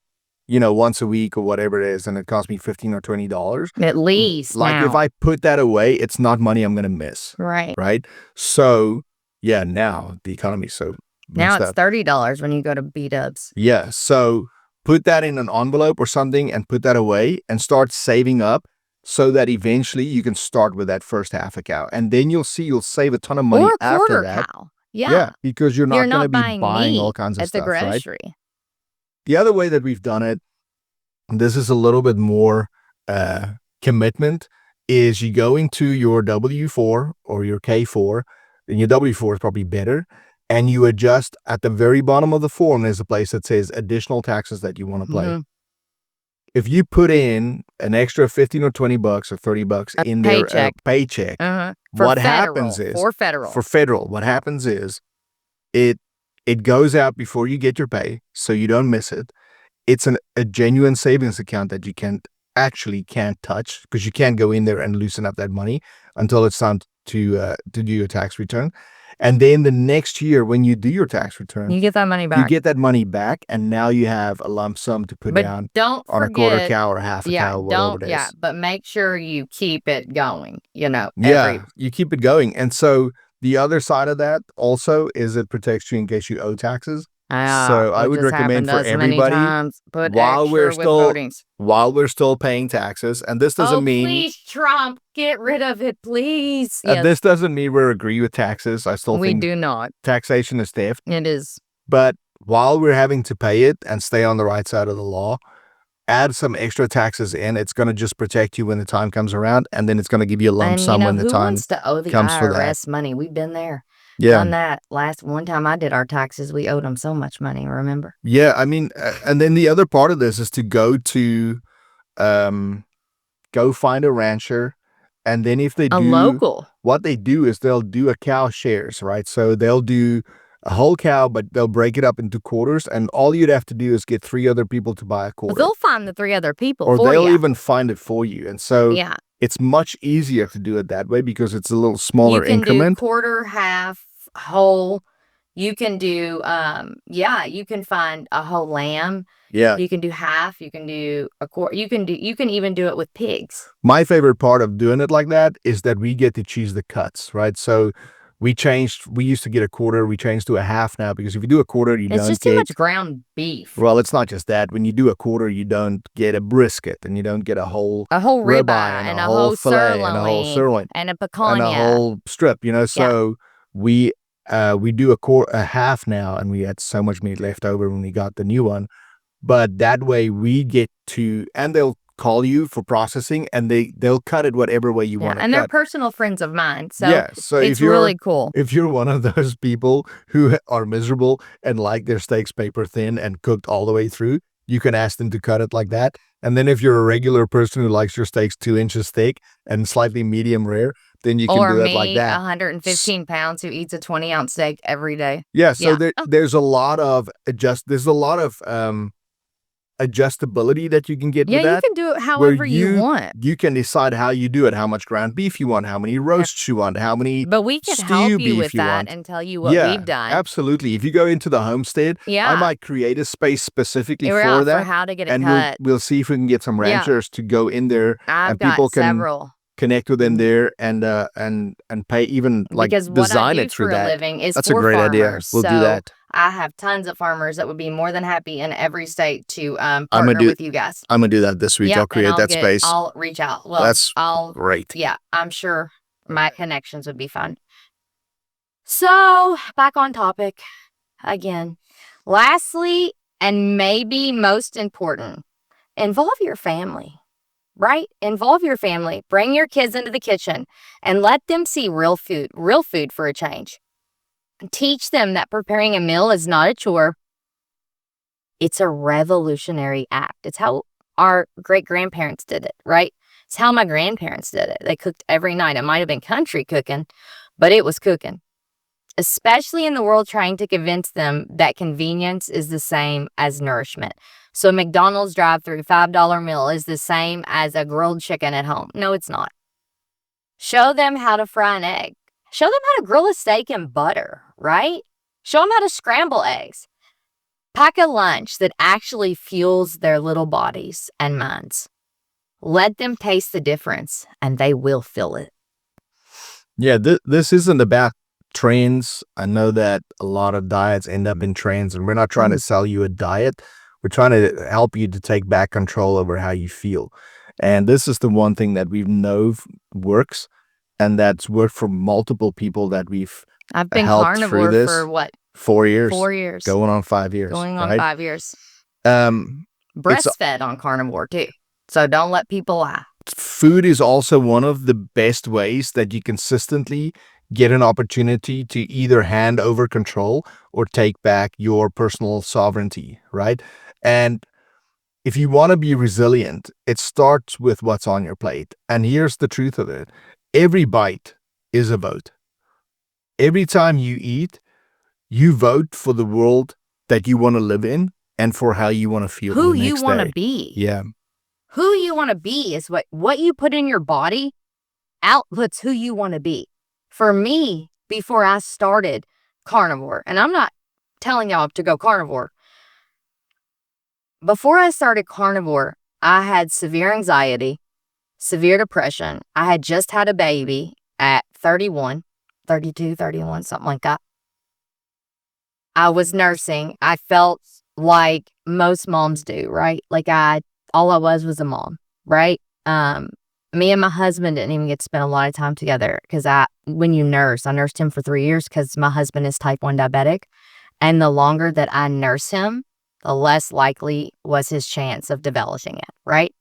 once a week or whatever it is, and it costs me $15 or $20. At least. Like if I put that away, it's not money I'm going to miss. Right. Right. So yeah, now the economy's so now it's $30 when you go to B-Dubs. Yeah. So put that in an envelope or something and put that away and start saving up so that eventually you can start with that first half a cow. And then you'll save a ton of money Or a after quarter that. cow. Yeah, Yeah. because you're You're not going to not be buying buying all meat kinds of at the stuff, right? grocery. The other way that we've done it, and this is a little bit more commitment, is you go into your W4 or your K4, and your W4 is probably better, and you adjust at the very bottom of the form. There's a place that says additional taxes that you want to pay. Mhm. If you put in an extra 15 or 20 bucks or 30 bucks in their paycheck, For what federal. happens is For federal. for federal, what happens is it goes out before you get your pay, so you don't miss it. It's a genuine savings account that you can't touch, because you can't go in there and loosen up that money until it's time to do your tax return. And then the next year, when you do your tax return, You get that money you back. get that money back, and now you have a lump sum to put But down don't on a quarter forget, cow or half a cow, whatever it is. but make sure you keep it going, Yeah, you keep it going. And so the other side of that also is it protects you in case you owe taxes. So I which would has recommend happened for to us many everybody, times, put while we're extra still withholdings. while we're still paying taxes, and this doesn't mean Please, Trump, get rid of it, please. this doesn't mean we agree with taxes. I still We think do not. taxation is theft. It is. But while we're having to pay it and stay on the right side of the law, add some extra taxes in. It's going to just protect you when the time comes around, and then it's going to give you a lump sum when the who time wants to owe the comes for that. IRS money? We've been there. Yeah. Done that. One time I did our taxes, we owed them so much money, remember? Yeah, I mean, and then the other part of this is to go find a rancher, and then if they do, local. what they do is they'll do a cow shares, right? So they'll do a whole cow, but they'll break it up into quarters, and all you'd have to do is get 3 other people to buy a quarter. They'll find the 3 other people or for they'll you. even find it for you. And so it's much easier to do it that way because it's a little smaller increment. You can do quarter, half, whole. You can do, you can find a whole lamb. Yeah. You can do half. You can do a quarter. You can even do it with pigs. My favorite part of doing it like that is that we get to choose the cuts, right? So we used to get a quarter. We changed to a half now, because if you do a quarter, it's just too much ground beef. Well, it's not just that. When you do a quarter, you don't get a brisket, and you don't get a whole ribeye, and a whole fillet, and a whole sirloin, and a picanha, and a whole strip. So we do a half now, and we had so much meat left over when we got the new one. But that way we get to, and they'll call you for processing, and they'll cut it whatever way you want to and cut. they're personal friends of mine. So so it's really cool. If you're one of those people who are miserable and like their steaks paper thin and cooked all the way through, you can ask them to cut it like that. And then if you're a regular person who likes your steaks 2 inches thick and slightly medium rare, then you can do it like that. 115 pounds who eats a 20-ounce steak every day. Yeah. So there's a lot of adjustability that you can get with that. Yeah, you can do it however you want. You can decide how you do it, how much ground beef you want, how many roasts you want, how many But we can help you with that and tell you what we've done. Absolutely. If you go into the homestead, I might create a space specifically for that. For how to get it and cut. We'll see if we can get some ranchers to go in there, and people can several. Connect with them there and pay, even like because design what I do it through for that. A living is That's for a great farmers. idea. We'll do that. I have tons of farmers that would be more than happy in every state to partner with you guys. I'm gonna do that this week. I'll create that space. I'll reach out. Well, that's great. Yeah, I'm sure my connections would be fun. So back on topic again. Lastly, and maybe most important, involve your family. Right? Involve your family. Bring your kids into the kitchen and let them see real food for a change. Teach them that preparing a meal is not a chore. It's a revolutionary act. It's how our great-grandparents did it, right? It's how my grandparents did it. They cooked every night. It might have been country cooking, but it was cooking. Especially in the world trying to convince them that convenience is the same as nourishment. So a McDonald's drive-thru $5 meal is the same as a grilled chicken at home. No, it's not. Show them how to fry an egg. Show them how to grill a steak in butter, right? Show them how to scramble eggs. Pack a lunch that actually fuels their little bodies and minds. Let them taste the difference, and they will feel it. Yeah, this isn't about trends. I know that a lot of diets end up in trends, and we're not trying to sell you a diet. We're trying to help you to take back control over how you feel. And this is the one thing that we know works, and that's worked for multiple people that we've I've been helped through carnivore for this. what? 4 years. 4 years. Going on 5 years, Going on right? 5 years. It's Breastfed on carnivore too. So don't let people lie. food is also one of the best ways that you consistently get an opportunity to either hand over control or take back your personal sovereignty, right? And if you want to be resilient, it starts with what's on your plate. And here's the truth of it. Every bite is a vote. Every time you eat, you vote for the world that you want to live in and for how you want to feel Who the you next want to day. be. Yeah. Who you want to be is what you put in your body outputs who you want to be. For me, before I started carnivore, and I'm not telling y'all to go carnivore. Before I started carnivore, I had severe anxiety, severe depression. I had just had a baby at 31, 32, 31, something like that. I was nursing. I felt like most moms do, right? Like all I was a mom, right? Me and my husband didn't even get to spend a lot of time together because when you nurse, I nursed him for 3 years because my husband is type 1 diabetic. And the longer that I nurse him, the less likely was his chance of developing it, right?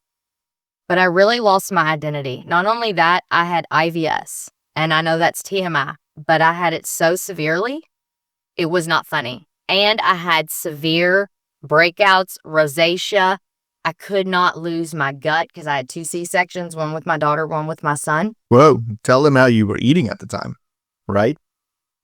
But I really lost my identity. Not only that, I had IVS, and I know that's TMI, but I had it so severely, it was not funny. And I had severe breakouts, rosacea. I could not lose my gut because I had 2 C-sections, one with my daughter, one with my son. Whoa, tell them how you were eating at the time, right?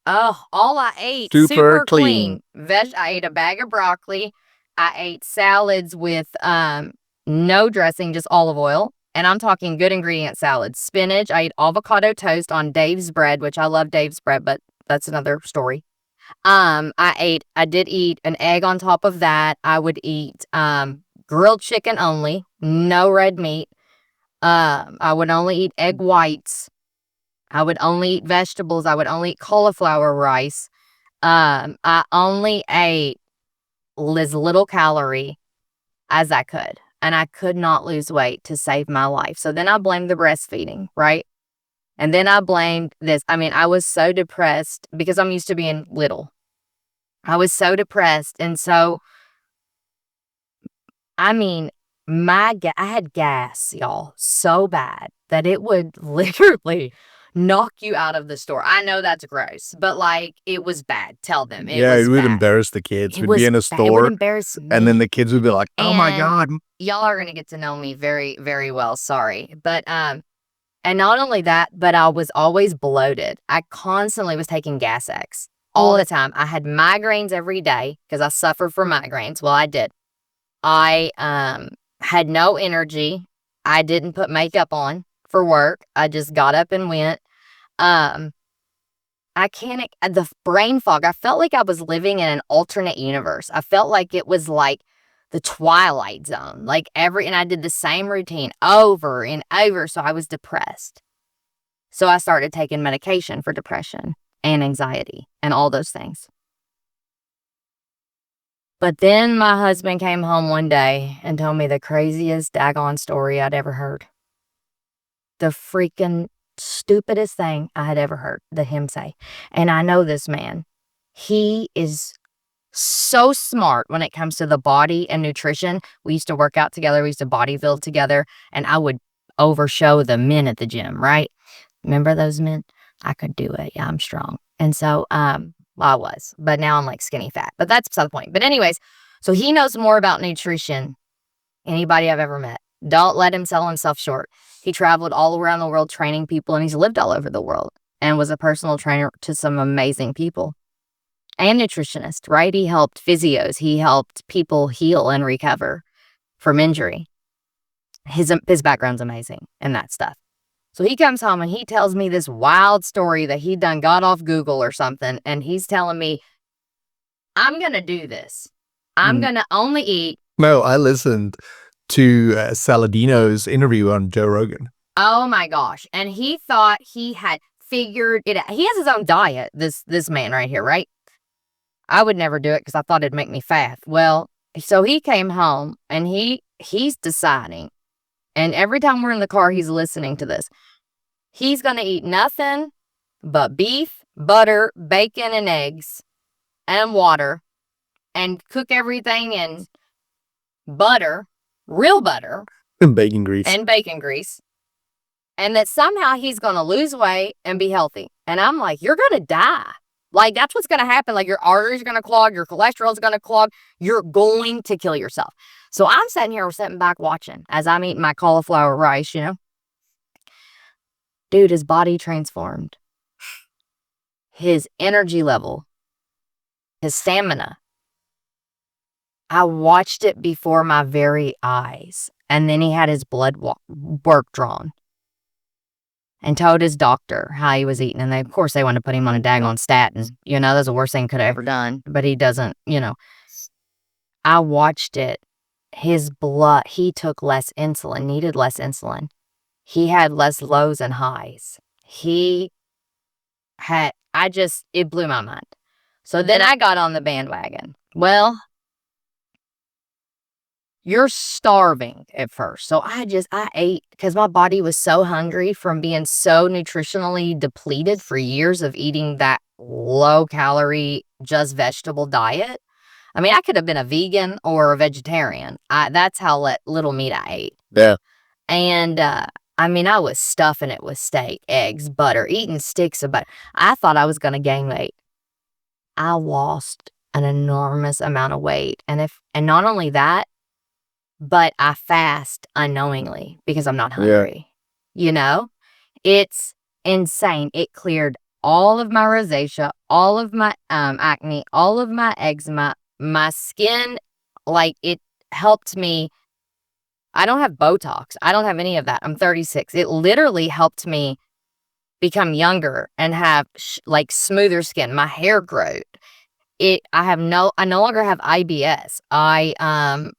Oh, all I ate, Super clean. I ate a bag of broccoli. I ate salads with no dressing, just olive oil. And I'm talking good ingredient salads. Spinach. I ate avocado toast on Dave's bread, which I love Dave's bread, but that's another story. I did eat an egg on top of that. I would eat grilled chicken only, no red meat. I would only eat egg whites. I would only eat vegetables. I would only eat cauliflower rice. I only ate as little calorie as I could. And I could not lose weight to save my life. So then I blamed the breastfeeding, right? And then I blamed this. I mean, I was so depressed because I'm used to being little. I was so depressed. And so, I mean, I had gas, y'all, so bad that it would literally knock you out of the store. I know that's gross, but like it was bad. Tell them it was it would bad. embarrass the kids. It We'd was be in a bad. It store, would embarrass me. and then the kids would be like, "Oh my And God." y'all are gonna get to know me very, very well. Sorry, but and not only that, but I was always bloated. I constantly was taking Gas X all the time. I had migraines every day because I suffered from migraines. Well, I did. I had no energy. I didn't put makeup on for work. I just got up and went. The brain fog. I felt like I was living in an alternate universe. I felt like it was like the Twilight Zone, and I did the same routine over and over. So I was depressed. So I started taking medication for depression and anxiety and all those things. But then my husband came home one day and told me the craziest daggone story I'd ever heard. The freaking stupidest thing I had ever heard him say. And I know this man. He is so smart when it comes to the body and nutrition. We used to work out together. We used to bodybuild together. And I would overshow the men at the gym, right? Remember those men? I could do it. Yeah, I'm strong. And so, well, I was. But now I'm like skinny fat. But that's beside the point. But anyways, so he knows more about nutrition than anybody I've ever met. Don't let him sell himself short. He traveled all around the world training people, and he's lived all over the world and was a personal trainer to some amazing people. And nutritionist, right? He helped physios. He helped people heal and recover from injury. His background's amazing and that stuff. So he comes home and he tells me this wild story that he done got off Google or something. And he's telling me, I'm going to do this. I'm going to only eat. No, I listened to Saladino's interview on Joe Rogan. Oh my gosh. And he thought he had figured it out. He has his own diet, this man right here, right? I would never do it because I thought it'd make me fat. Well, So he came home and he's deciding, and every time we're in the car, he's listening to this. He's going to eat nothing but beef, butter, bacon, and eggs, and water, and cook everything in butter, real butter, Bacon grease. and bacon grease. And that somehow he's going to lose weight and be healthy. And I'm like, you're going to die. Like, that's what's going to happen. Like, your arteries are going to clog, your cholesterol is going to clog. You're going to kill yourself. So I'm sitting back watching as I'm eating my cauliflower rice, Dude, his body transformed. His energy level, his stamina. I watched it before my very eyes. And then he had his blood work drawn. And told his doctor how he was eating. And of course, they wanted to put him on a daggone statin. That's the worst thing he could have ever done. But he doesn't, I watched it. His blood, he took less insulin, needed less insulin. He had less lows and highs. It blew my mind. So then I got on the bandwagon. Well, you're starving at first. So I ate because my body was so hungry from being so nutritionally depleted for years of eating that low calorie, just vegetable diet. I mean, I could have been a vegan or a vegetarian. That's how little meat I ate. Yeah. And, I was stuffing it with steak, eggs, butter, eating sticks of butter. I thought I was going to gain weight. I lost an enormous amount of weight. And not only that, but I fast unknowingly because I'm not hungry. Yeah. It's insane. It cleared all of my rosacea, all of my acne, all of my eczema, my skin. Like, it helped me. I don't have Botox. I don't have any of that. I'm 36. It literally helped me become younger and have smoother skin. My hair growed. I no longer have IBS. I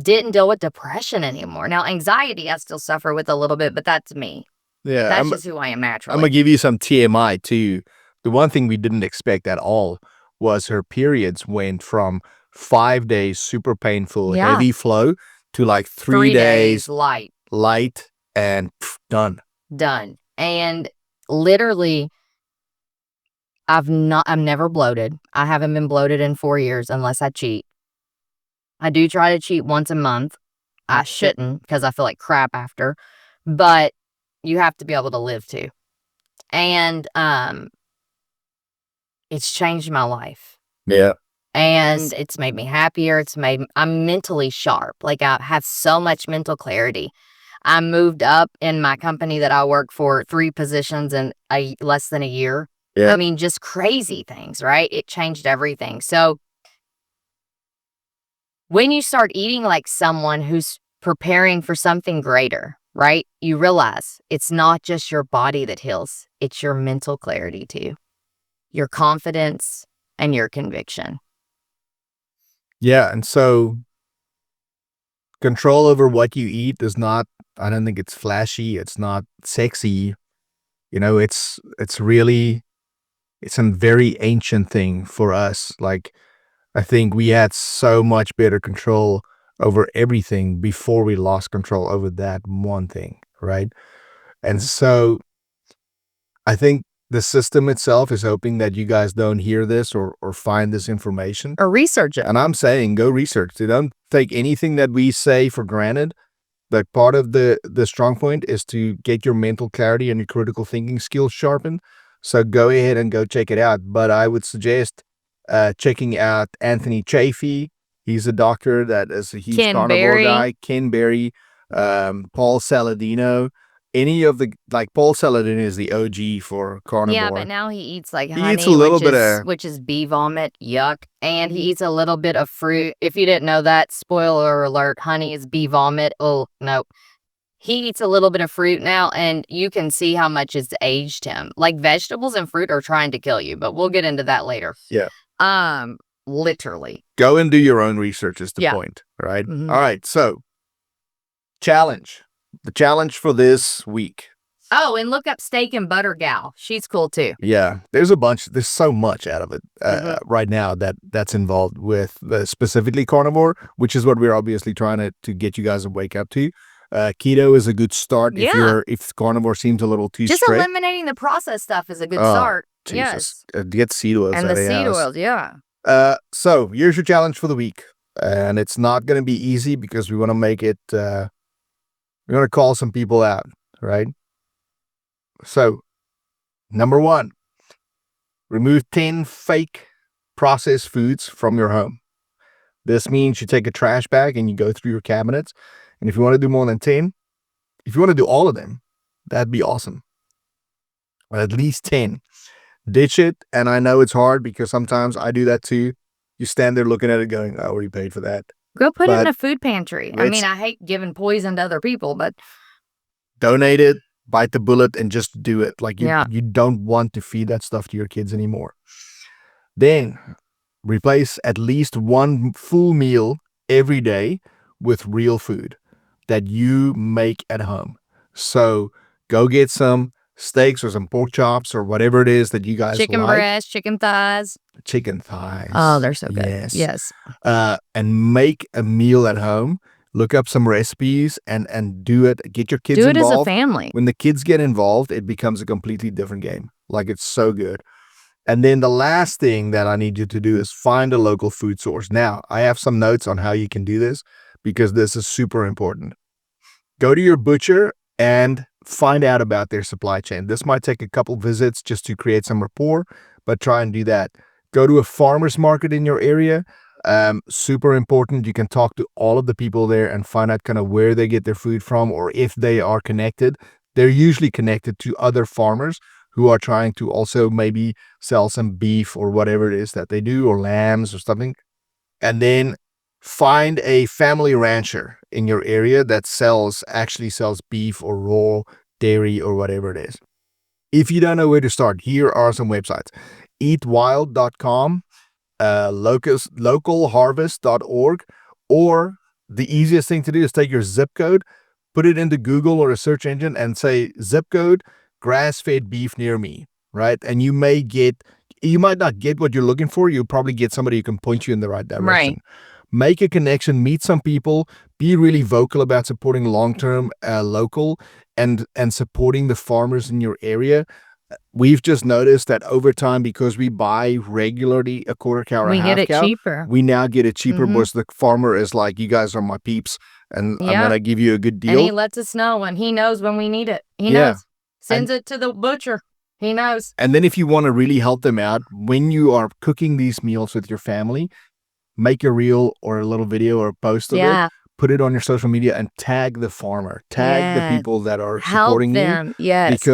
didn't deal with depression anymore. Now, anxiety, I still suffer with a little bit, but that's me. Yeah. That's just who I am naturally. I'm going to give you some TMI too. The one thing we didn't expect at all was her periods went from 5 days super painful, heavy flow to like 3 days light and done. And literally, I'm never bloated. I haven't been bloated in 4 years unless I cheat. I do try to cheat once a month. I shouldn't because I feel like crap after, but you have to be able to live too. And it's changed my life. Yeah. And it's made me happier. I'm mentally sharp. Like, I have so much mental clarity. I moved up in my company that I work for 3 positions in less than a year. Yeah. Just crazy things, right? It changed everything. So when you start eating like someone who's preparing for something greater, right? You realize it's not just your body that heals. It's your mental clarity too. Your confidence and your conviction. Yeah. And so control over what you eat is not, I don't think it's flashy. It's not sexy. It's a very ancient thing for us. Like, I think we had so much better control over everything before we lost control over that one thing, right? And so I think the system itself is hoping that you guys don't hear this or find this information. Or research it. And I'm saying go research. Don't take anything that we say for granted. Like, part of the Strongpoint is to get your mental clarity and your critical thinking skills sharpened. So go ahead and go check it out. But I would suggest checking out Anthony Chafee. He's a doctor that is a huge carnivore guy. Ken Berry, Paul Saladino. Any of the, like, Paul Saladino is the OG for carnivore. Yeah, but now he eats like honey, eats a little bit which is bee vomit, yuck. And he eats a little bit of fruit. If you didn't know that, spoiler alert, honey is bee vomit. Oh, no. He eats a little bit of fruit now, and you can see how much it's aged him. Like, vegetables and fruit are trying to kill you, but we'll get into that later. Yeah. Literally. Go and do your own research is the point, right? Mm-hmm. All right, so challenge. The challenge for this week. Oh, and look up Steak and Butter Gal. She's cool too. Yeah, there's so much out of it Mm-hmm. right now that's involved with specifically carnivore, which is what we're obviously trying to get you guys to wake up to. Keto is a good start Yeah. if carnivore seems a little too Just strict. eliminating the processed stuff is a good Oh, start. Jesus. Yes. Get seed oils And out the of your seed house. oils, yeah. So here's your challenge for the week. And it's not going to be easy because we want to make it, we're going to call some people out, right? So, number 1, remove 10 fake processed foods from your home. This means you take a trash bag and you go through your cabinets. And if you want to do more than 10, if you want to do all of them, that'd be awesome. But at least 10. Ditch it. And I know it's hard because sometimes I do that too. You stand there looking at it going, I already paid for that. Go put it in But a food pantry. I mean, I hate giving poison to other people, but donate it, bite the bullet, and just do it. Like yeah. you don't want to feed that stuff to your kids anymore. Then replace at least one full meal every day with real food that you make at home. So go get some steaks or some pork chops or whatever it is that you guys Chicken like. breast, chicken thighs. Chicken thighs. Oh, they're so good. Yes. Yes. And make a meal at home. Look up some recipes and do it. Get your kids Do it as a involved. family. When the kids get involved, it becomes a completely different game. Like it's so good. And then the last thing that I need you to do is find a local food source. Now, I have some notes on how you can do this because this is super important. Go to your butcher and find out about their supply chain. This might take a couple visits just to create some rapport, but try and do that. Go to a farmer's market in your area. Super important. You can talk to all of the people there and find out kind of where they get their food from or if they are connected. They're usually connected to other farmers who are trying to also maybe sell some beef or whatever it is that they do, or lambs or something. And then find a family rancher in your area that actually sells beef or raw dairy or whatever it is. If you don't know where to start, here are some websites. Eatwild.com, localharvest.org, or the easiest thing to do is take your zip code, put it into Google or a search engine and say zip code grass-fed beef near me, right? And you might not get what you're looking for. You'll probably get somebody who can point you in the right direction. Right. Make a connection, meet some people, be really vocal about supporting long-term local and supporting the farmers in your area. We've just noticed that over time, because we buy regularly a quarter cow or a We half get it cow, cheaper. we now get it cheaper Mhm. because the farmer is like, you guys are my peeps and I'm Yeah. going to give you a good And he deal. lets us know when he knows when we need it. He Yeah. knows. Sends it to the butcher. He knows. And then if you want to really help them out, when you are cooking these meals with your family, make a reel or a little video or a post of it, Yeah. put it on your social media and tag the farmer, tag the Yes. people that are Help supporting you them. Yes.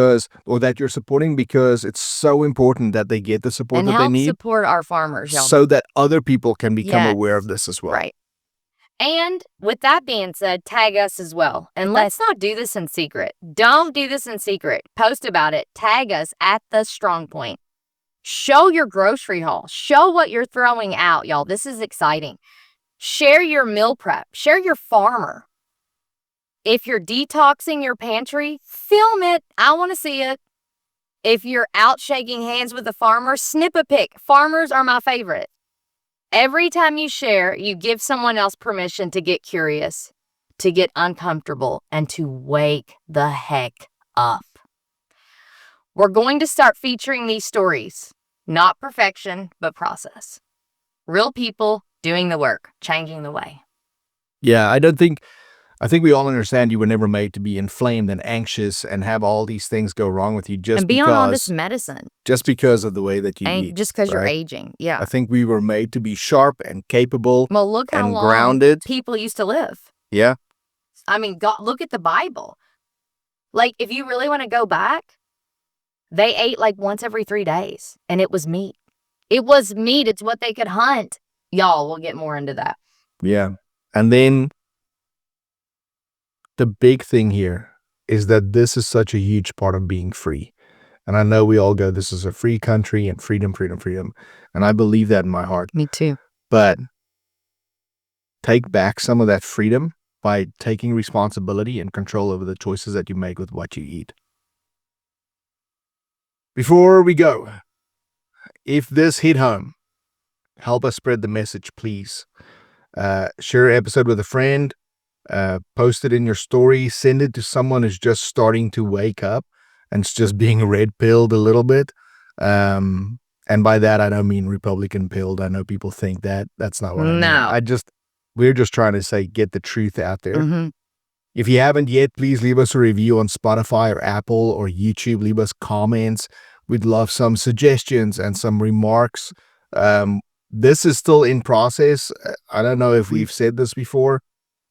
or that you're supporting, because it's so important that they get the support And that they help need support our farmers, y'all. so that other people can become Yes. aware of this as well. Right. And with that being said, tag us as well. And let's not do this in secret. Don't do this in secret. Post about it. Tag us at the Strongpoint. Show your grocery haul. Show what you're throwing out, y'all. This is exciting. Share your meal prep. Share your farmer. If you're detoxing your pantry, film it. I want to see it. If you're out shaking hands with a farmer, snip a pic. Farmers are my favorite. Every time you share, you give someone else permission to get curious, to get uncomfortable, and to wake the heck up. We're going to start featuring these stories. Not perfection, but process. Real people doing the work, changing the way. Yeah, I think we all understand you were never made to be inflamed and anxious and have all these things go wrong with you And be on all this medicine. Just because of the way that you And eat. just because you're right? aging. Yeah. I think we were made to be sharp and capable Well, look how and long grounded. people used to live. Yeah. I mean, God, look at the Bible. Like, if you really want to go back, they ate like once every 3 days, and it was meat. It was meat. It's what they could hunt. Y'all, we'll get more into that. Yeah. And then the big thing here is that this is such a huge part of being free. And I know we all go, this is a free country and freedom, freedom, freedom. And I believe that in my heart. Me too. But take back some of that freedom by taking responsibility and control over the choices that you make with what you eat. Before we go, if this hit home, help us spread the message, please. Share an episode with a friend, post it in your story, send it to someone who's just starting to wake up and it's just being red pilled a little bit. And by that, I don't mean Republican pilled. I know people think that. That's not what I mean. No. We're just trying to say, get the truth out there. Mhm. If you haven't yet, please leave us a review on Spotify or Apple or YouTube. Leave us comments. We'd love some suggestions and some remarks. This is still in process. I don't know if we've said this before,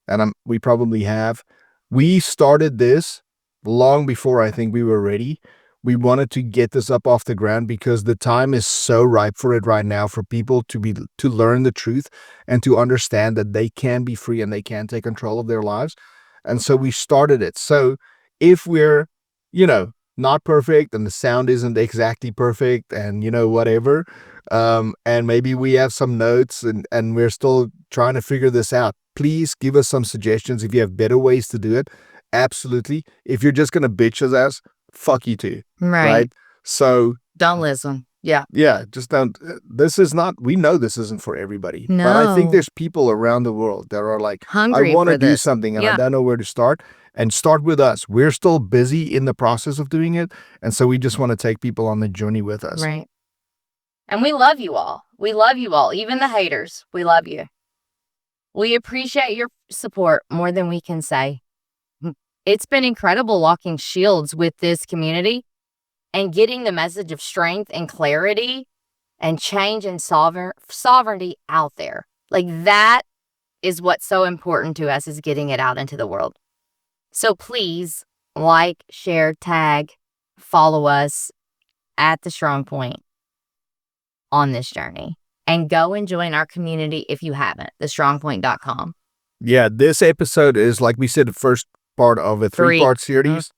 and we probably have. We started this long before I think we were ready. We wanted to get this up off the ground because the time is so ripe for it right now for people to learn the truth and to understand that they can be free and they can take control of their lives. And so we started it. So if we're, not perfect and the sound isn't exactly perfect and, whatever, and maybe we have some notes and we're still trying to figure this out, please give us some suggestions. If you have better ways to do it, absolutely. If you're just going to bitch us ass, fuck you too. Right? So Don't listen. Yeah. yeah, just don't. We know this isn't for everybody. No. But I think there's people around the world that are like, Hungry I want for to do this. something and Yeah. I don't know where to start. And start with us. We're still busy in the process of doing it. And so we just want to take people on the journey with us. Right. And we love you all. We love you all. Even the haters. We love you. We appreciate your support more than we can say. It's been incredible walking shields with this community and getting the message of strength and clarity and change and sovereignty out there. Like that is what's so important to us, is getting it out into the world. So please like, share, tag, follow us at the Strongpoint on this journey, and go and join our community if you haven't, thestrongpoint.com. Yeah, this episode is, like we said, the first part of a three-part series.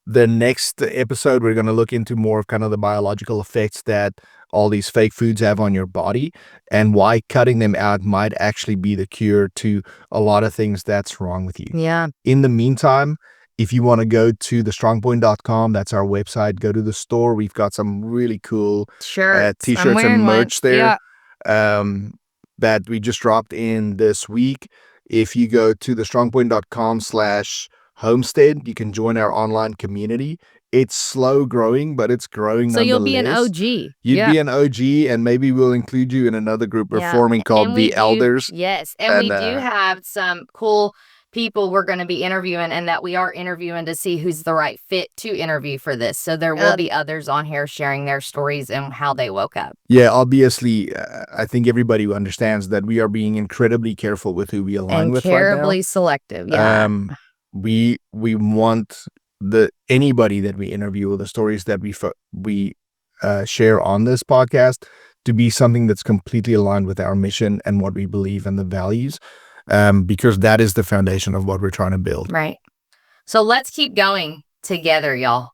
The next episode, we're going to look into more of kind of the biological effects that all these fake foods have on your body and why cutting them out might actually be the cure to a lot of things that's wrong with you. Yeah. In the meantime, if you want to go to thestrongpoint.com, that's our website, go to the store. We've got some really cool Shirts. t-shirts and merch there that we just dropped in this week. If you go to thestrongpoint.com/homestead, you can join our online community. It's slow growing, but it's growing nonetheless. So you'll be an OG. You'd be an OG, and maybe we'll include you in another group we're forming called The Elders. Yes, and we do have some cool people we're going to be interviewing, and that we are interviewing to see who's the right fit to interview for this. So there will be others on here sharing their stories and how they woke up. Yeah, obviously, I think everybody understands that we are being incredibly careful with who we align with right now. Terribly selective. Yeah. We want anybody that we interview, or the stories that we share on this podcast, to be something that's completely aligned with our mission and what we believe and the values. Because that is the foundation of what we're trying to build. Right. So let's keep going together, y'all.